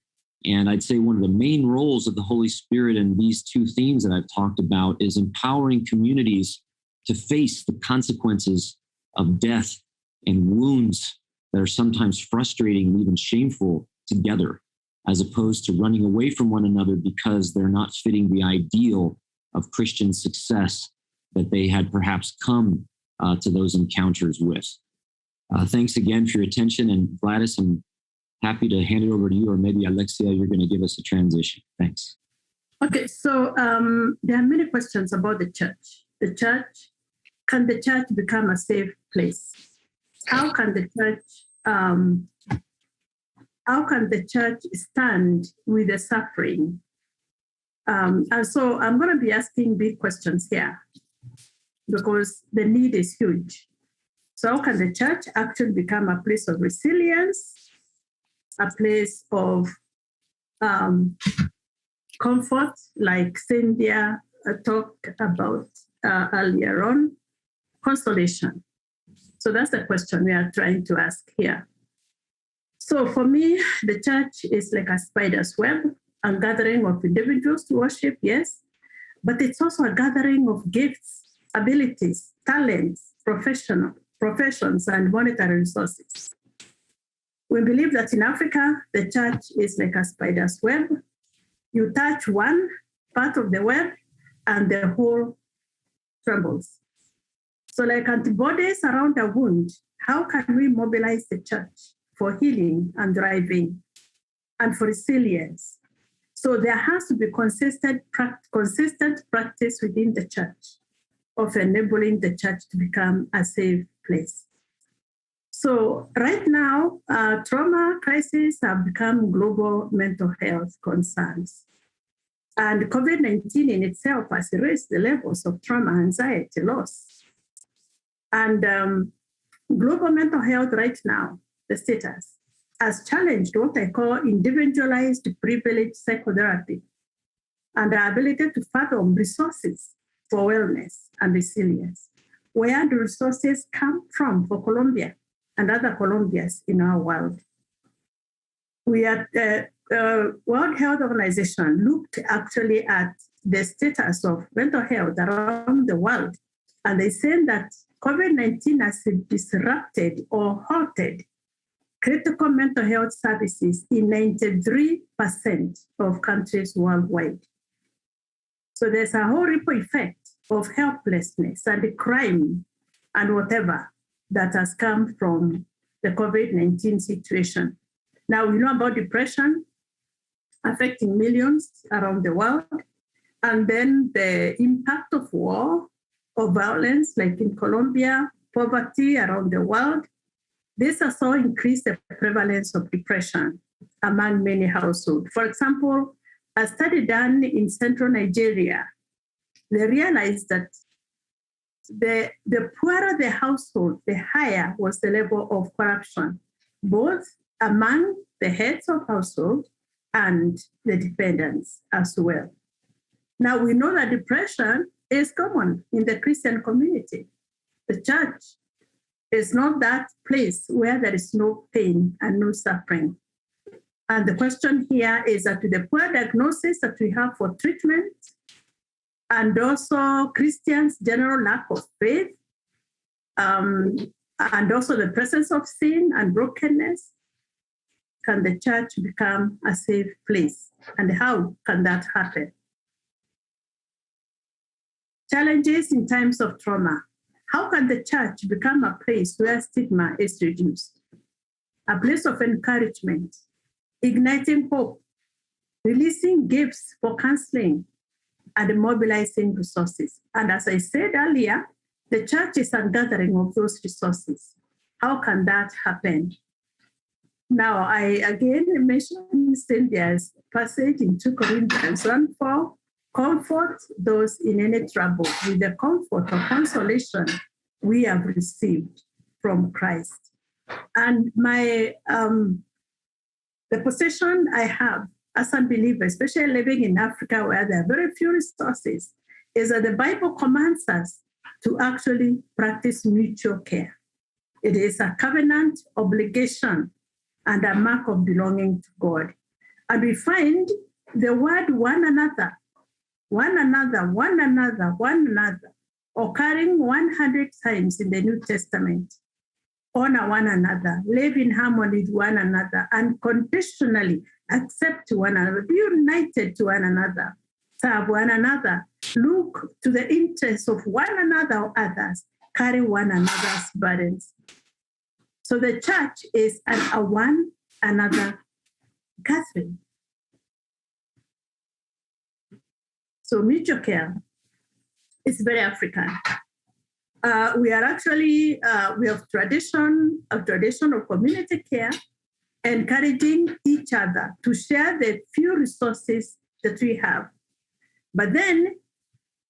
[SPEAKER 4] And I'd say one of the main roles of the Holy Spirit in these two themes that I've talked about is empowering communities to face the consequences of death and wounds that are sometimes frustrating and even shameful together, as opposed to running away from one another because they're not fitting the ideal of Christian success that they had perhaps come to those encounters with. Thanks again for your attention. And Gladys, I'm happy to hand it over to you, or maybe Alexia, you're going to give us a transition. Thanks.
[SPEAKER 5] Okay, so there are many questions about the church. Can the church become a safe place? How can the church stand with the suffering? And so I'm going to be asking big questions here because the need is huge. So how can the church actually become a place of resilience, a place of comfort, like Cynthia talked about earlier on, consolation? So that's the question we are trying to ask here. So for me, the church is like a spider's web, a gathering of individuals to worship, yes, but it's also a gathering of gifts, abilities, talents, professions, and monetary resources. We believe that in Africa, the church is like a spider's web. You touch one part of the web and the whole trembles. So like antibodies around a wound, how can we mobilize the church for healing and thriving and for resilience? So there has to be consistent practice within the church of enabling the church to become a safe place. So right now, trauma crises have become global mental health concerns. And COVID-19 in itself has raised the levels of trauma, anxiety, loss. And global mental health right now, the status, has challenged what I call individualized privilege psychotherapy and the ability to fathom resources for wellness and resilience. Where do resources come from for Colombia and other Colombias in our world? We at the World Health Organization looked actually at the status of mental health around the world, and they said that COVID-19 has disrupted or halted critical mental health services in 93% of countries worldwide. So there's a whole ripple effect of helplessness and crime and whatever that has come from the COVID-19 situation. Now we know about depression affecting millions around the world, and then the impact of war or violence, like in Colombia, poverty around the world. This has all increased the prevalence of depression among many households. For example, a study done in Centro Nigeria, they realized that the poorer the household, the higher was the level of corruption, both among the heads of household and the dependents as well. Now we know that depression is common in the Christian community. The church is not that place where there is no pain and no suffering. And the question here is that the poor diagnosis that we have for treatment, and also Christians' general lack of faith, and also the presence of sin and brokenness, can the church become a safe place? And how can that happen? Challenges in times of trauma. How can the church become a place where stigma is reduced? A place of encouragement, igniting hope, releasing gifts for counseling, and mobilizing resources. And as I said earlier, The church is a gathering of those resources. How can that happen? Now, I again mentioned Cynthia's passage in 2 Corinthians 1:4, comfort those in any trouble with the comfort or consolation we have received from Christ. And the position I have as a believer, especially living in Africa where there are very few resources, is that the Bible commands us to actually practice mutual care. It is a covenant obligation and a mark of belonging to God. And we find the word one another, occurring 100 times in the New Testament. Honor one another, live in harmony with one another, unconditionally accept one another, be united to one another, serve one another, look to the interests of one another or others, carry one another's burdens. So the church is a one another gathering. So mutual care is very African. We are actually, we have a tradition of community care, encouraging each other to share the few resources that we have. But then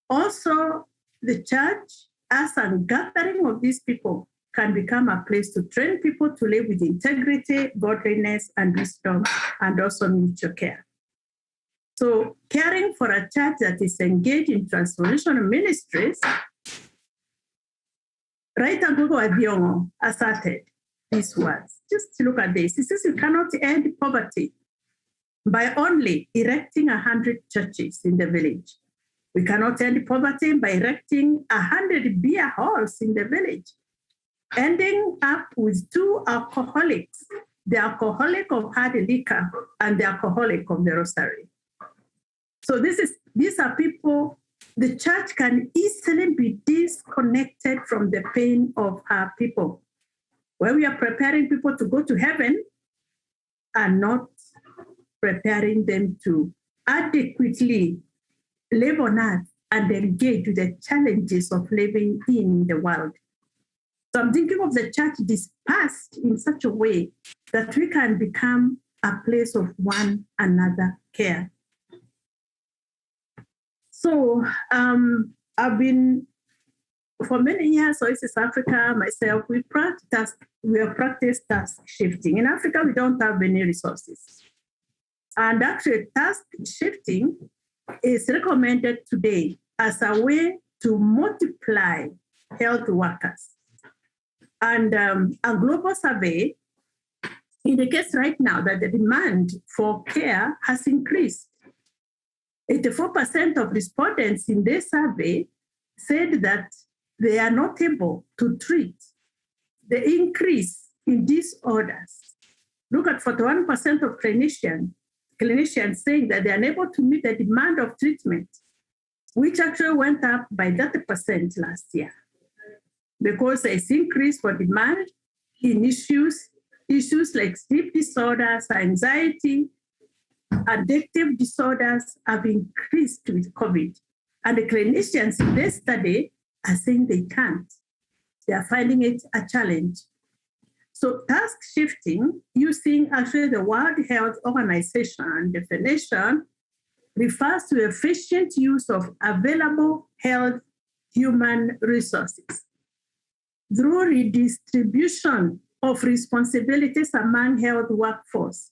[SPEAKER 5] also the church as a gathering of these people can become a place to train people to live with integrity, godliness, and wisdom, and also mutual care. So caring for a church that is engaged in transformational ministries, Right Agogo Abiongo asserted these words. Just look at this. He says you cannot end poverty by only erecting 100 churches in the village. We cannot end poverty by erecting 100 beer halls in the village, ending up with 2 alcoholics, the alcoholic of hard liquor and the alcoholic of the rosary. So these are people. The church can easily be disconnected from the pain of our people, where we are preparing people to go to heaven and not preparing them to adequately live on earth and engage with the challenges of living in the world. So I'm thinking of the church dispersed in such a way that we can become a place of one another care. So I've been, for many years, Oasis Africa, myself, we have practiced task shifting. In Africa, we don't have any resources. And actually, task shifting is recommended today as a way to multiply health workers. And a global survey indicates right now that the demand for care has increased. 84% of respondents in this survey said that they are not able to treat the increase in disorders. Look at 41% of clinicians saying that they are unable to meet the demand of treatment, which actually went up by 30% last year, because there's increase for demand in issues like sleep disorders, anxiety, addictive disorders have increased with COVID. And the clinicians in this study are saying they can't. They are finding it a challenge. So task shifting, using actually the World Health Organization definition, refers to efficient use of available health human resources through redistribution of responsibilities among health workforce.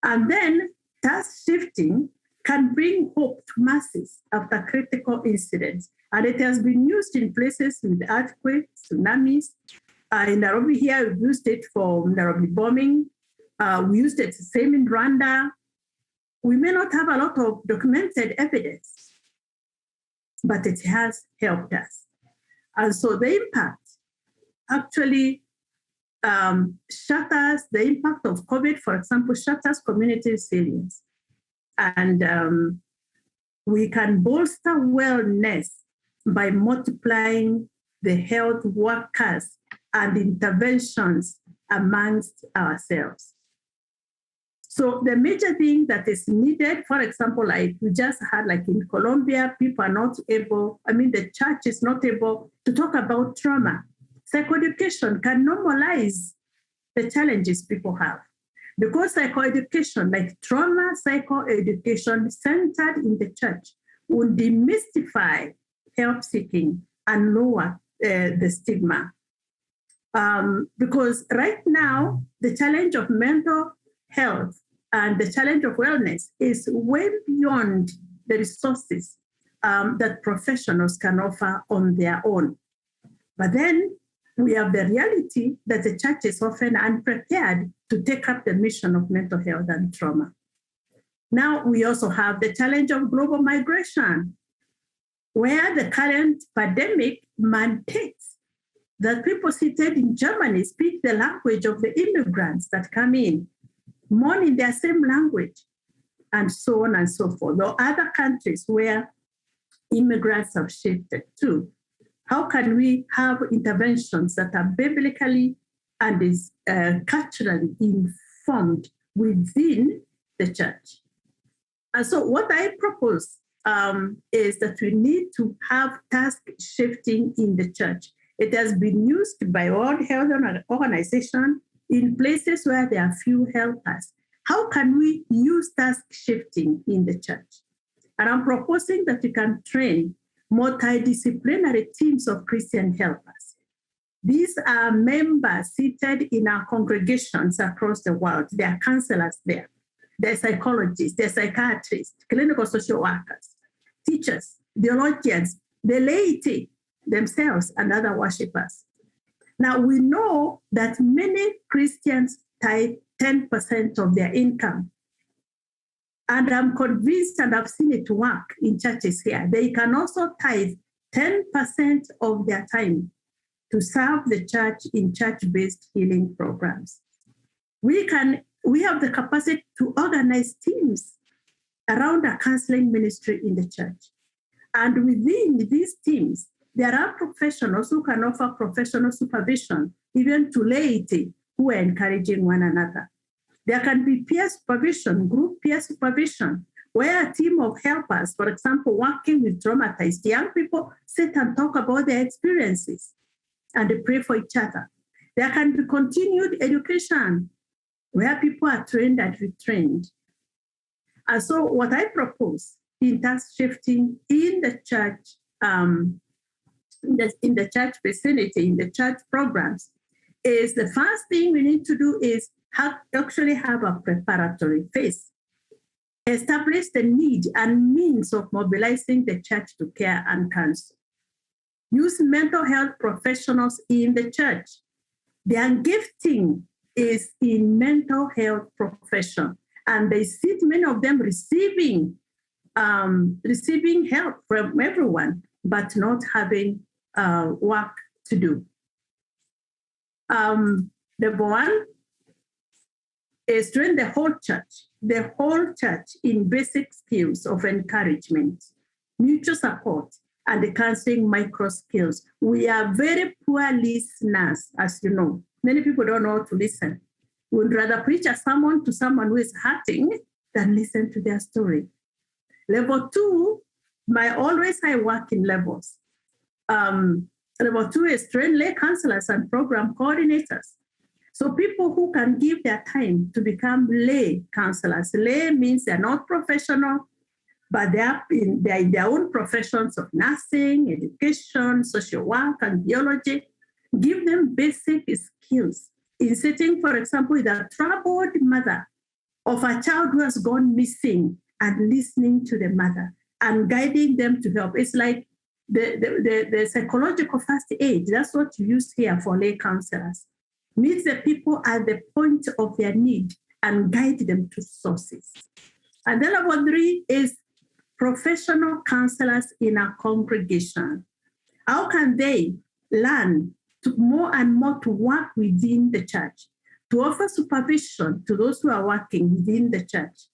[SPEAKER 5] And then task shifting can bring hope to masses after critical incidents. And it has been used in places with earthquakes, tsunamis. In Nairobi here, we used it for Nairobi bombing. We used it the same in Rwanda. We may not have a lot of documented evidence, but it has helped us. And so the impact actually shatters the impact of COVID, for example, shatters community resilience. And we can bolster wellness by multiplying the health workers and interventions amongst ourselves. So the major thing that is needed, for example, like we just had, like in Colombia, people are not able, the church is not able to talk about trauma. Psychoeducation can normalize the challenges people have. Because psychoeducation, like trauma psychoeducation centered in the church, will demystify help seeking and lower the stigma. Because right now, the challenge of mental health and the challenge of wellness is way beyond the resources that professionals can offer on their own. But then we have the reality that the church is often unprepared to take up the mission of mental health and trauma. Now, we also have the challenge of global migration, where the current pandemic mandates that people seated in Germany speak the language of the immigrants that come in, mourn in their same language, and so on and so forth. There are other countries where immigrants have shifted to. How can we have interventions that are biblically and is culturally informed within the church? And so what I propose is that we need to have task shifting in the church. It has been used by World Health Organization in places where there are few helpers. How can we use task shifting in the church? And I'm proposing that we can train multidisciplinary teams of Christian helpers. These are members seated in our congregations across the world. There are counselors there. There are psychologists, there are psychiatrists, clinical social workers, teachers, theologians, the laity themselves, and other worshipers. Now, we know that many Christians tithe 10% of their income. And I'm convinced, and I've seen it work in churches here, they can also tithe 10% of their time to serve the church in church-based healing programs. We have the capacity to organize teams around a counseling ministry in the church. And within these teams, there are professionals who can offer professional supervision, even to laity who are encouraging one another. There can be peer supervision, group peer supervision, where a team of helpers, for example, working with traumatized young people, sit and talk about their experiences and they pray for each other. There can be continued education, where people are trained and retrained. And so what I propose in task shifting in the church, in the church vicinity, in the church programs, is the first thing we need to do is actually have a preparatory phase. Establish the need and means of mobilizing the church to care and counsel. Use mental health professionals in the church. Their gifting is in mental health profession, and they see many of them receiving help from everyone, but not having work to do. Number one is train the whole church in basic skills of encouragement, mutual support, and the counseling micro skills. We are very poor listeners, as you know. Many people don't know how to listen. We would rather preach a sermon to someone who is hurting than listen to their story. Level 2, I work in levels. Level 2 is train lay counselors and program coordinators. So people who can give their time to become lay counselors. Lay means they're not professional, but they're in their own professions of nursing, education, social work, and theology. Give them basic skills in sitting, for example, with a troubled mother of a child who has gone missing and listening to the mother and guiding them to help. It's like the psychological first aid. That's what you use here for lay counselors. Meet the people at the point of their need and guide them to sources. And then level 3 is professional counselors in a congregation. How can they learn to more and more to work within the church, to offer supervision to those who are working within the church,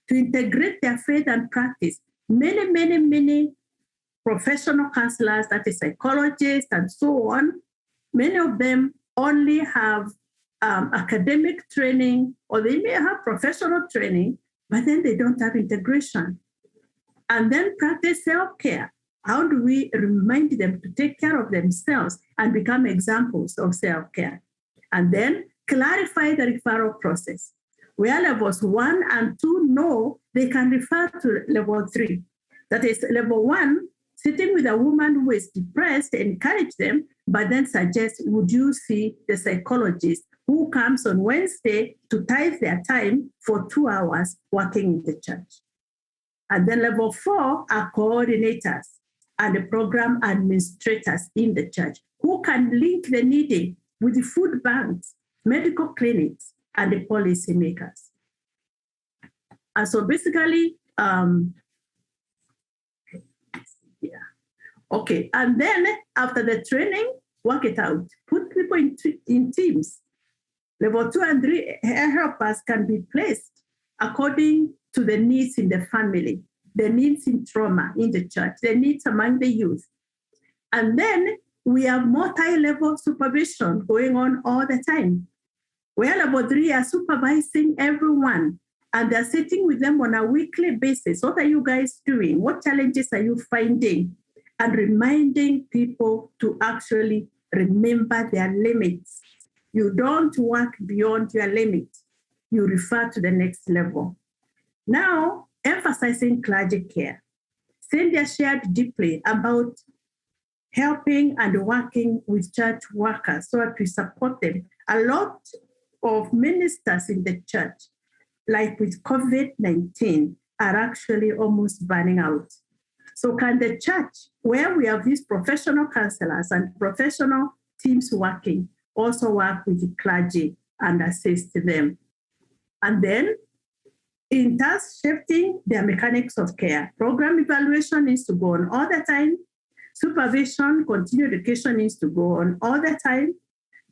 [SPEAKER 5] to integrate their faith and practice? Many professional counselors, that is psychologists and so on, many of them only have academic training, or they may have professional training, but then they don't have integration. And then practice self-care. How do we remind them to take care of themselves and become examples of self-care? And then clarify the referral process. Where levels 1 and 2 know, they can refer to level 3. That is, level 1, sitting with a woman who is depressed, encourage them, but then suggest, would you see the psychologist who comes on Wednesday to tithe their time for 2 hours working in the church? And then level 4 are coordinators and the program administrators in the church who can link the needy with the food banks, medical clinics, and the policy makers. And so basically, okay. And then after the training, work it out. Put people in teams. Level 2 and 3 helpers can be placed according to the needs in the family, the needs in trauma in the church, the needs among the youth. And then we have multi-level supervision going on all the time. Where level 3 are supervising everyone, and they're sitting with them on a weekly basis. What are you guys doing? What challenges are you finding? And reminding people to actually remember their limits. You don't work beyond your limit. You refer to the next level. Now, emphasizing clergy care. Cynthia shared deeply about helping and working with church workers so that we support them. A lot of ministers in the church, like with COVID-19, are actually almost burning out. So can the church, where we have these professional counselors and professional teams working, also work with the clergy and assist them? And then in task shifting, their mechanics of care. Program evaluation needs to go on all the time. Supervision, continued education needs to go on all the time.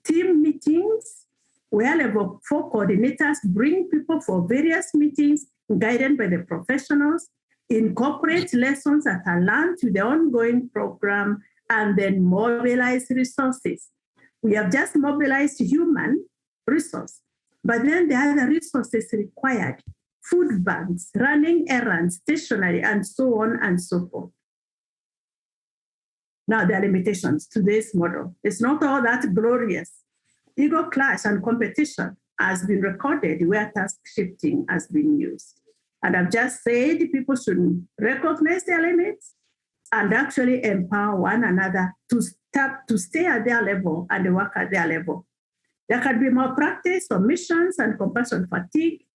[SPEAKER 5] Team meetings, where level 4 coordinators bring people for various meetings, guided by the professionals, incorporate lessons that are learned to the ongoing program, and then mobilize resources. We have just mobilized human resource, but then there are other resources required: food banks, running errands, stationery, and so on and so forth. Now, there are limitations to this model. It's not all that glorious. Ego clash and competition has been recorded where task shifting has been used. And I've just said people should recognize their limits and actually empower one another to stay at their level and work at their level. There can be more practice, omissions, and compassion fatigue.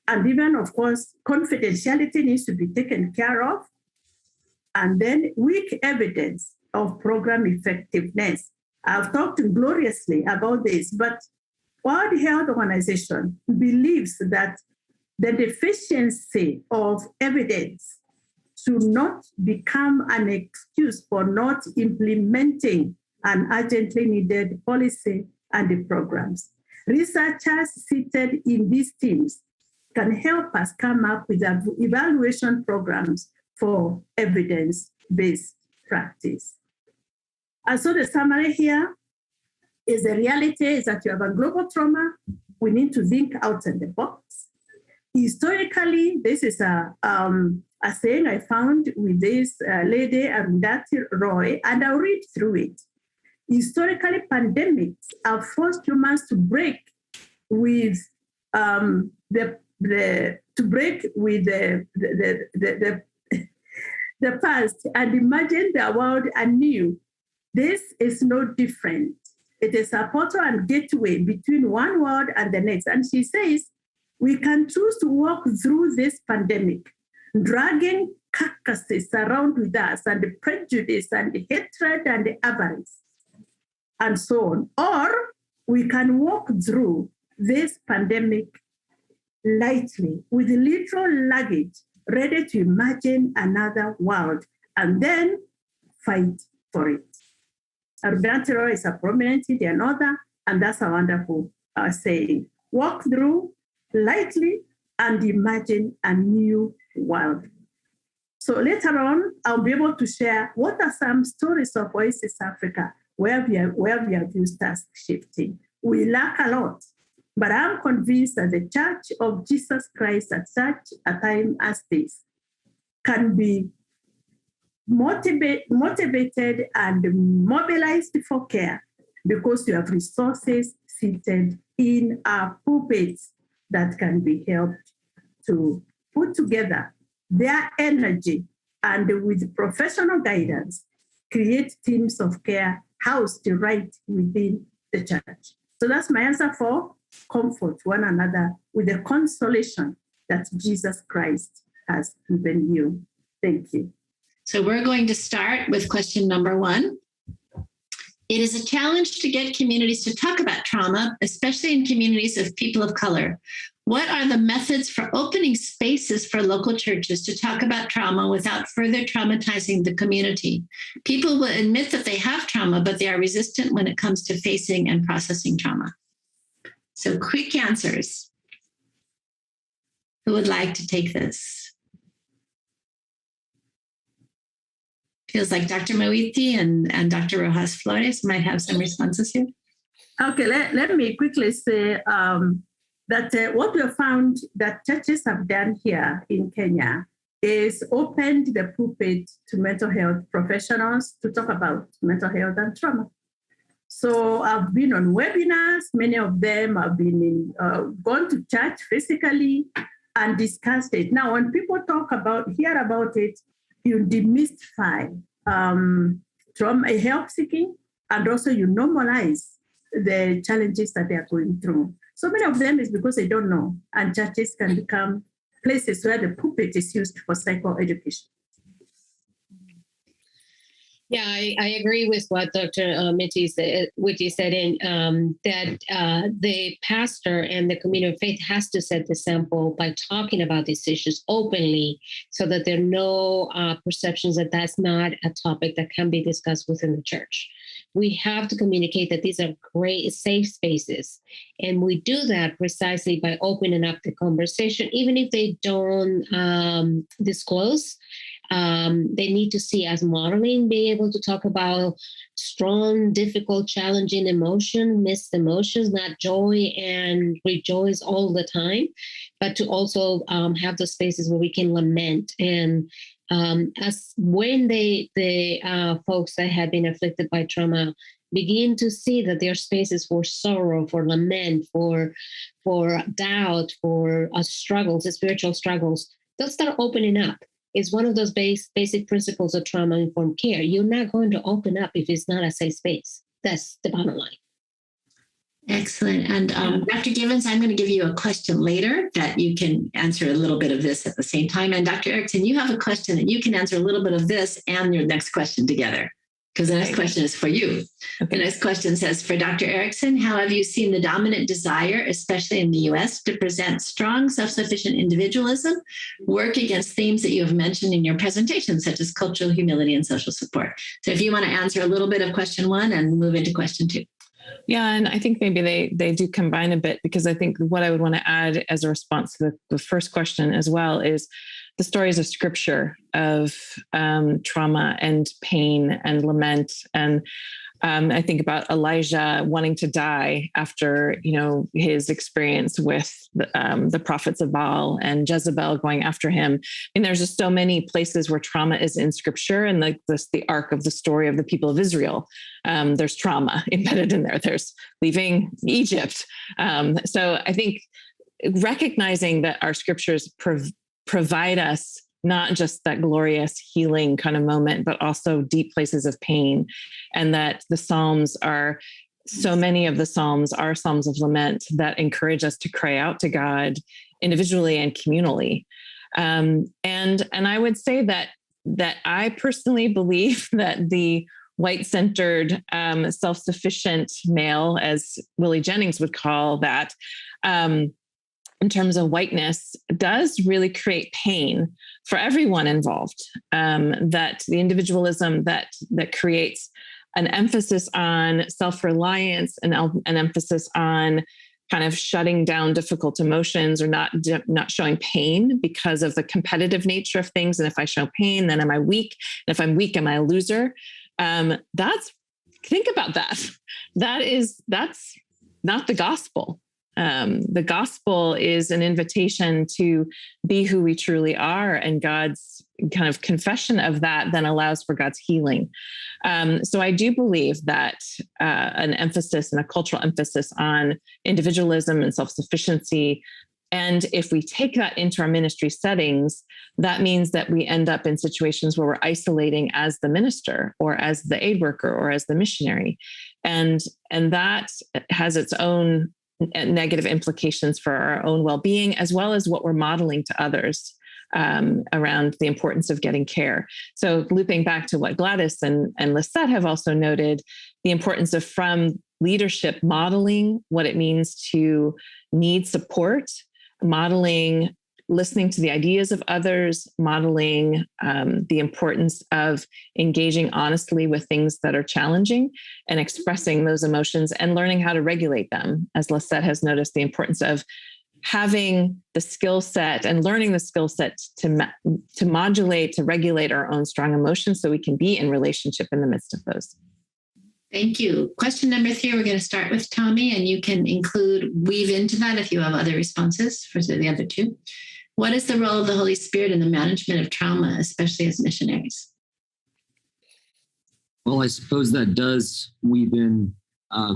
[SPEAKER 5] And even, of course, confidentiality needs to be taken care of. And then weak evidence of program effectiveness. I've talked gloriously about this, but World Health Organization believes that the deficiency of evidence should not become an excuse for not implementing an urgently needed policy and the programs. Researchers seated in these teams can help us come up with evaluation programs for evidence-based practice. And so the summary here is the reality is that you have a global trauma. We need to think outside the box. Historically, this is a saying I found with this lady, Arundhati Roy, and I'll read through it. Historically, pandemics have forced humans to break with the past and imagine the world anew. This is no different. It is a portal and gateway between one world and the next. And she says, we can choose to walk through this pandemic, dragging carcasses around with us and the prejudice and the hatred and the avarice and so on. Or we can walk through this pandemic lightly with literal luggage, ready to imagine another world and then fight for it. Arundhati Roy is a prominent Indian author, and that's a wonderful saying. Walk through lightly and imagine a new world. So later on, I'll be able to share what are some stories of Oasis Africa where we have used task shifting. We lack a lot, But I'm convinced that the Church of Jesus Christ at such a time as this can be motivated and mobilized for care because you have resources seated in our pulpits that can be helped to put together their energy and with professional guidance, create teams of care housed right within the church. So that's my answer for comfort one another with the consolation that Jesus Christ has given you. Thank you.
[SPEAKER 1] So we're going to start with question number 1. It is a challenge to get communities to talk about trauma, especially in communities of people of color. What are the methods for opening spaces for local churches to talk about trauma without further traumatizing the community? People will admit that they have trauma, but they are resistant when it comes to facing and processing trauma. So quick answers. Who would like to take this? Feels like Dr. Mwiti and Dr. Rojas-Flores might have some responses here.
[SPEAKER 5] Okay, let me quickly say that what we have found that churches have done here in Kenya is opened the pulpit to mental health professionals to talk about mental health and trauma. So I've been on webinars. Many of them have been gone to church physically and discussed it. Now, when people hear about it, you demystify trauma, help seeking, and also you normalize the challenges that they are going through. So many of them is because they don't know, and churches can become places where the pulpit is used for psychoeducation.
[SPEAKER 3] Yeah, I agree with what Dr. Mwiti said, and that the pastor and the community of faith has to set the example by talking about these issues openly so that there are no perceptions that that's not a topic that can be discussed within the church. We have to communicate that these are great safe spaces. And we do that precisely by opening up the conversation, even if they don't disclose. They need to see us modeling, being able to talk about strong, difficult, challenging mixed emotions, not joy and rejoice all the time, but to also have those spaces where we can lament. And as when the folks that have been afflicted by trauma begin to see that there are spaces for sorrow, for lament, for doubt, for struggles, spiritual struggles, they'll start opening up. It's one of those basic principles of trauma-informed care. You're not going to open up if it's not a safe space. That's the bottom line.
[SPEAKER 1] Excellent. And Dr. Givens, I'm going to give you a question later that you can answer a little bit of this at the same time. And Dr. Erickson, you have a question that you can answer a little bit of this and your next question together, because the next question is for you. Okay. The next question says, for Dr. Erickson, how have you seen the dominant desire, especially in the U.S., to present strong self-sufficient individualism work against themes that you have mentioned in your presentation, such as cultural humility and social support? So if you want to answer a little bit of question 1 and move into question 2.
[SPEAKER 2] Yeah, and I think maybe they do combine a bit, because I think what I would want to add as a response to the first question as well is the stories of scripture of trauma and pain and lament. And I think about Elijah wanting to die after, his experience with the prophets of Baal and Jezebel going after him. And there's just so many places where trauma is in scripture, and the arc of the story of the people of Israel. There's trauma embedded in there. There's leaving Egypt. So I think recognizing that our scriptures provide us not just that glorious healing kind of moment, but also deep places of pain. And that the Psalms are, so many of the Psalms are Psalms of lament that encourage us to cry out to God individually and communally. And I would say that I personally believe that the white-centered, self-sufficient male, as Willie Jennings would call that, in terms of whiteness, does really create pain for everyone involved. That the individualism that creates an emphasis on self-reliance and an emphasis on kind of shutting down difficult emotions or not showing pain because of the competitive nature of things. And if I show pain, then am I weak? And if I'm weak, am I a loser? Think about that. That's not the gospel. The gospel is an invitation to be who we truly are, and God's kind of confession of that then allows for God's healing. So I do believe that an emphasis and a cultural emphasis on individualism and self-sufficiency, and if we take that into our ministry settings, that means that we end up in situations where we're isolating as the minister or as the aid worker or as the missionary. And that has its own negative implications for our own well-being, as well as what we're modeling to others around the importance of getting care. So looping back to what Gladys and Lisseth have also noted, the importance of from leadership modeling what it means to need support, modeling listening to the ideas of others, modeling the importance of engaging honestly with things that are challenging and expressing those emotions and learning how to regulate them. As Lisseth has noticed, the importance of having the skill set and learning the skill set to modulate, to regulate our own strong emotions so we can be in relationship in the midst of those.
[SPEAKER 1] Thank you. Question number 3, we're going to start with Tommy, and you can weave into that if you have other responses for the other 2. What is the role of the Holy Spirit in the management of trauma, especially as missionaries?
[SPEAKER 4] Well, I suppose that does weave in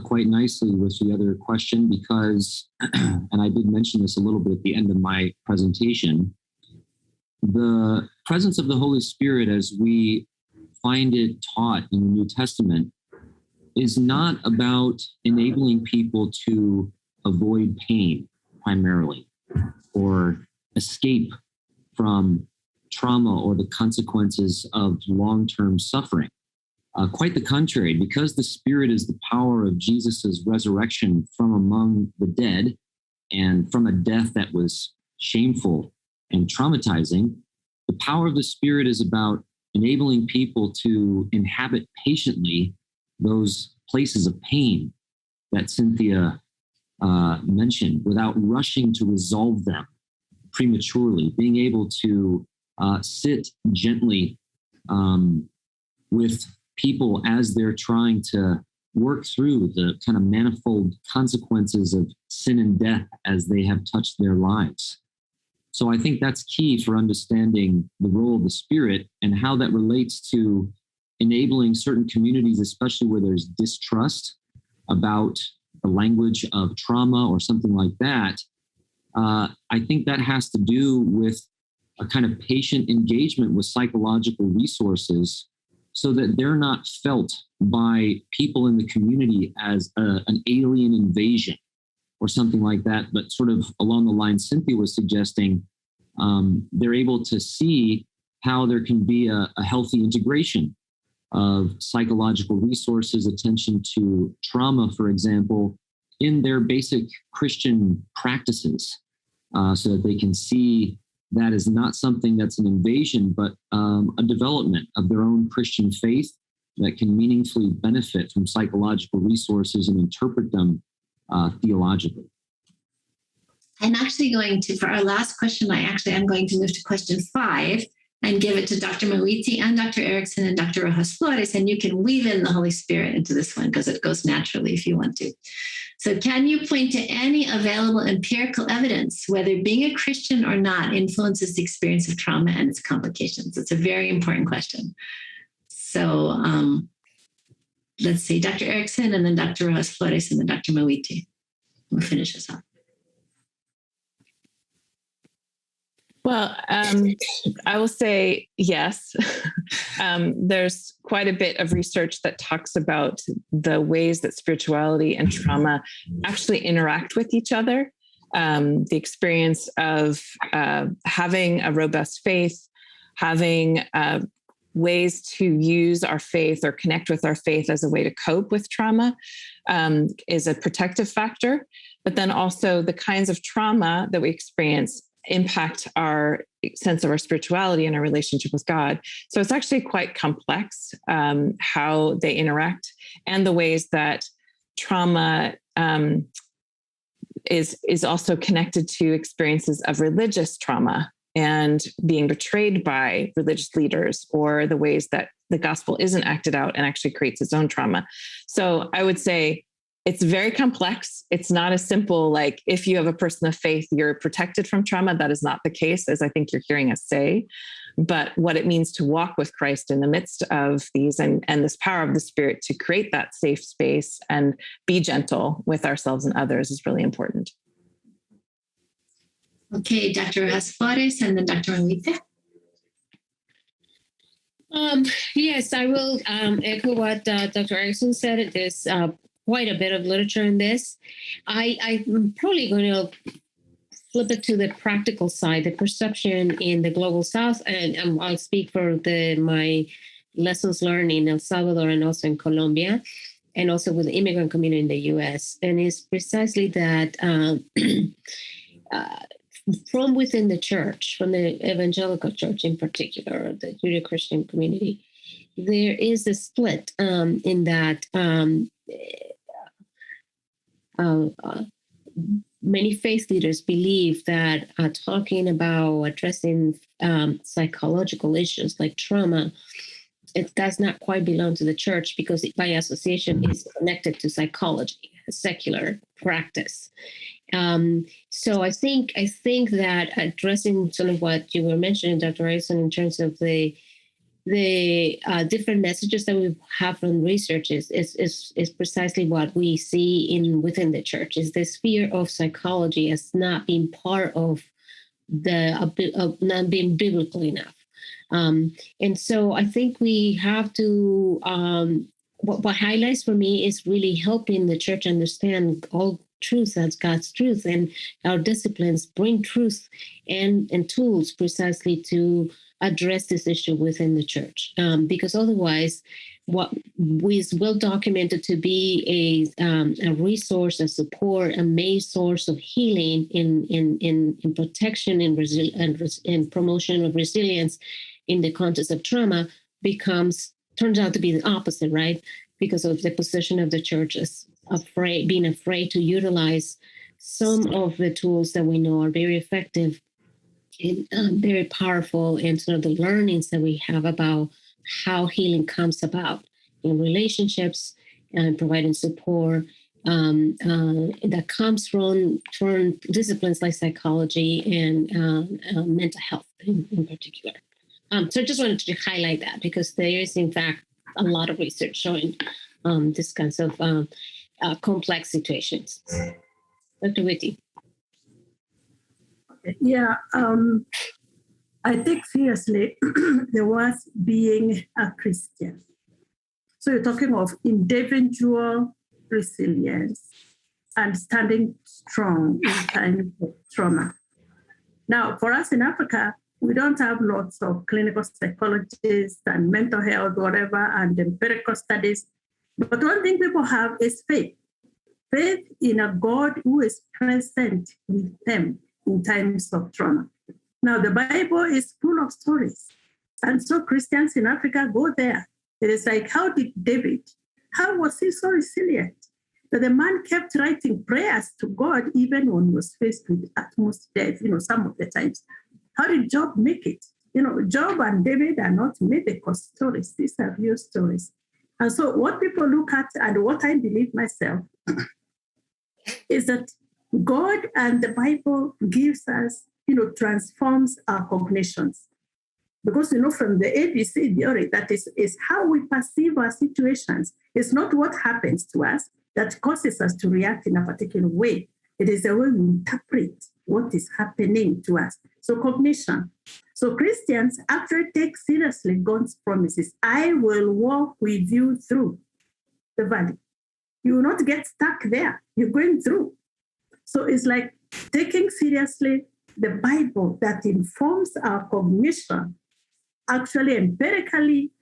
[SPEAKER 4] quite nicely with the other question because, and I did mention this a little bit at the end of my presentation, the presence of the Holy Spirit as we find it taught in the New Testament is not about enabling people to avoid pain primarily or escape from trauma or the consequences of long-term suffering. Quite the contrary, because the Spirit is the power of Jesus's resurrection from among the dead and from a death that was shameful and traumatizing, the power of the Spirit is about enabling people to inhabit patiently those places of pain that Cynthia mentioned without rushing to resolve them prematurely, being able to sit gently with people as they're trying to work through the kind of manifold consequences of sin and death as they have touched their lives. So I think that's key for understanding the role of the Spirit and how that relates to enabling certain communities, especially where there's distrust about the language of trauma or something like that. I think that has to do with a kind of patient engagement with psychological resources so that they're not felt by people in the community as an alien invasion or something like that, but sort of along the line Cynthia was suggesting, they're able to see how there can be a healthy integration of psychological resources, attention to trauma, for example, in their basic Christian practices, so that they can see that is not something that's an invasion, but a development of their own Christian faith that can meaningfully benefit from psychological resources and interpret them theologically.
[SPEAKER 1] I'm actually for our last question, I'm going to move to question 5 and give it to Dr. Mwiti and Dr. Eriksson and Dr. Rojas-Flores, and you can weave in the Holy Spirit into this one because it goes naturally if you want to. So can you point to any available empirical evidence, whether being a Christian or not, influences the experience of trauma and its complications? It's a very important question. So let's see, Dr. Eriksson and then Dr. Rojas-Flores and then Dr. Mwiti. We'll finish this up.
[SPEAKER 2] Well, I will say yes. There's quite a bit of research that talks about the ways that spirituality and trauma actually interact with each other. The experience of having a robust faith, having ways to use our faith or connect with our faith as a way to cope with trauma is a protective factor. But then also the kinds of trauma that we experience impact our sense of our spirituality and our relationship with God. So it's actually quite complex how they interact and the ways that trauma is also connected to experiences of religious trauma and being betrayed by religious leaders, or the ways that the gospel isn't acted out and actually creates its own trauma. So I would say it's very complex. It's not as simple, like if you have a person of faith, you're protected from trauma. That is not the case, as I think you're hearing us say. But what it means to walk with Christ in the midst of these and this power of the Spirit to create that safe space and be gentle with ourselves and others is really important.
[SPEAKER 1] Okay, Dr. Rojas-Flores and then Dr. Mwiti.
[SPEAKER 3] Yes, I will echo what Dr. Erickson said. There's quite a bit of literature in this. I'm probably going to flip it to the practical side, the perception in the global South, and I'll speak for my lessons learned in El Salvador and also in Colombia, and also with the immigrant community in the U.S. And it's precisely that from within the church, from the evangelical church in particular, the Judeo-Christian community, there is a split in that many faith leaders believe that talking about addressing psychological issues like trauma, it does not quite belong to the church because it, by association, is connected to psychology, a secular practice. So I think that addressing sort of what you were mentioning, Dr. Erickson, in terms of the different messages that we have from research is precisely what we see within the church, is this fear of psychology as not being part of not being biblical enough. And so I think we have to, what highlights for me is really helping the church understand all truth as God's truth, and our disciplines bring truth and tools precisely to address this issue within the church, because otherwise what is well documented to be a resource, a support, a main source of healing in protection and promotion of resilience in the context of trauma turns out to be the opposite, right? Because of the position of the church as being afraid to utilize some of the tools that we know are very effective and very powerful, and sort of the learnings that we have about how healing comes about in relationships and providing support that comes from disciplines like psychology and mental health in particular. So I just wanted to highlight that because there is, in fact, a lot of research showing this kinds of complex situations. Dr. Mwiti.
[SPEAKER 5] Yeah, I take seriously the words being a Christian. So you're talking of individual resilience and standing strong in times of trauma. Now, for us in Africa, we don't have lots of clinical psychologists and mental health, whatever, and empirical studies. But one thing people have is faith. Faith in a God who is present with them in times of trauma. Now, the Bible is full of stories. And so Christians in Africa go there. It is like, how did David, how was he so resilient? That the man kept writing prayers to God even when he was faced with utmost death, some of the times. How did Job make it? Job and David are not mythical stories. These are real stories. And so what people look at, and what I believe myself, is that God and the Bible gives us, transforms our cognitions. Because, from the ABC theory, that is how we perceive our situations. It's not what happens to us that causes us to react in a particular way. It is the way we interpret what is happening to us. So cognition. So Christians actually take seriously God's promises. I will walk with you through the valley. You will not get stuck there. You're going through. So it's like taking seriously the Bible that informs our cognition actually empirically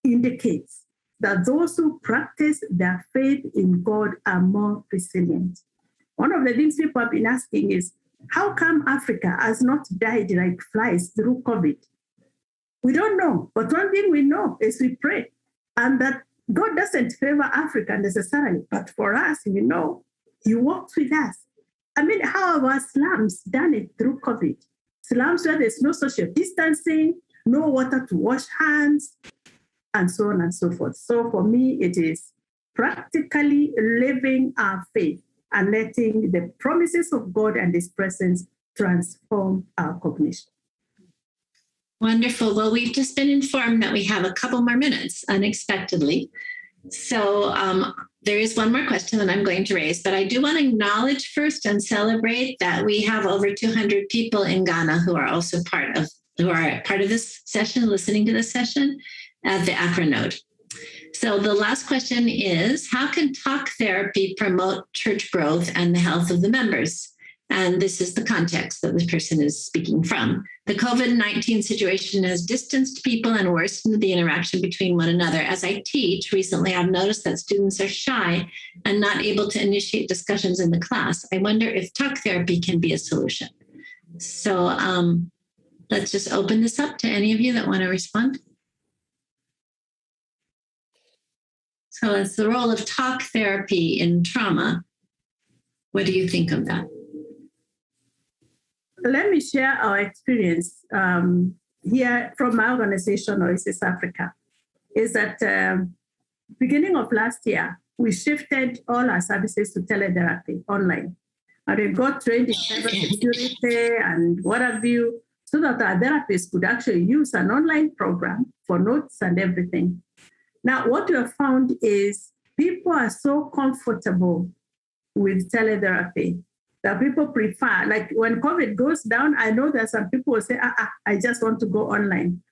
[SPEAKER 5] indicates that those who practice their faith in God are more resilient. One of the things people have been asking is, how come Africa has not died like flies through COVID? We don't know. But one thing we know is we pray. And that God doesn't favor Africa necessarily. But for us, He walks with us. How have our slums done it through COVID? Slums where there's no social distancing, no water to wash hands, and so on and so forth. So for me, it is practically living our faith and letting the promises of God and His presence transform our cognition.
[SPEAKER 1] Wonderful. Well, we've just been informed that we have a couple more minutes unexpectedly. So there is one more question that I'm going to raise, but I do want to acknowledge first and celebrate that we have over 200 people in Ghana who are also part of this session, listening to this session at the Accra node. So the last question is, how can talk therapy promote church growth and the health of the members? And this is the context that this person is speaking from. The COVID-19 situation has distanced people and worsened the interaction between one another. As I teach, recently I've noticed that students are shy and not able to initiate discussions in the class. I wonder if talk therapy can be a solution. So let's just open this up to any of you that want to respond. So it's the role of talk therapy in trauma. What do you think of that?
[SPEAKER 5] Let me share our experience here from my organization, Oasis Africa, is that beginning of last year, we shifted all our services to teletherapy online. And we got trained in cybersecurity and what have you, so that our therapists could actually use an online program for notes and everything. Now, what we have found is people are so comfortable with teletherapy that people prefer, like when COVID goes down, I know that some people will say, I just want to go online.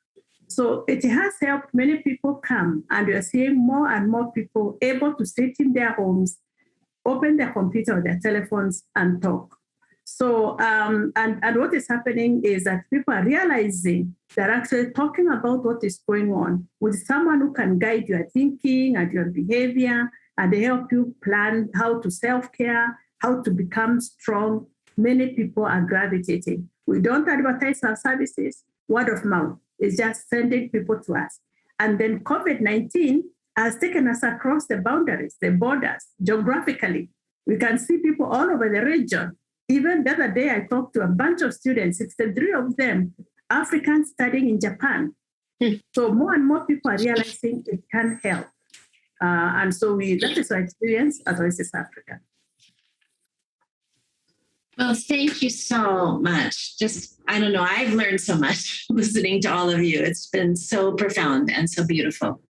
[SPEAKER 5] So it has helped many people come, and we're seeing more and more people able to sit in their homes, open their computer or their telephones and talk. So, and what is happening is that people are realizing they're actually talking about what is going on with someone who can guide your thinking and your behavior, and they help you plan how to self-care, how to become strong. Many people are gravitating. We don't advertise our services. Word of mouth is just sending people to us. And then COVID-19 has taken us across the boundaries, the borders, geographically. We can see people all over the region. Even the other day, I talked to a bunch of students, 63 of them, Africans studying in Japan. So more and more people are realizing it can help. And so that is our experience at Oasis Africa.
[SPEAKER 1] Well, thank you so much. I don't know, I've learned so much listening to all of you. It's been so profound and so beautiful.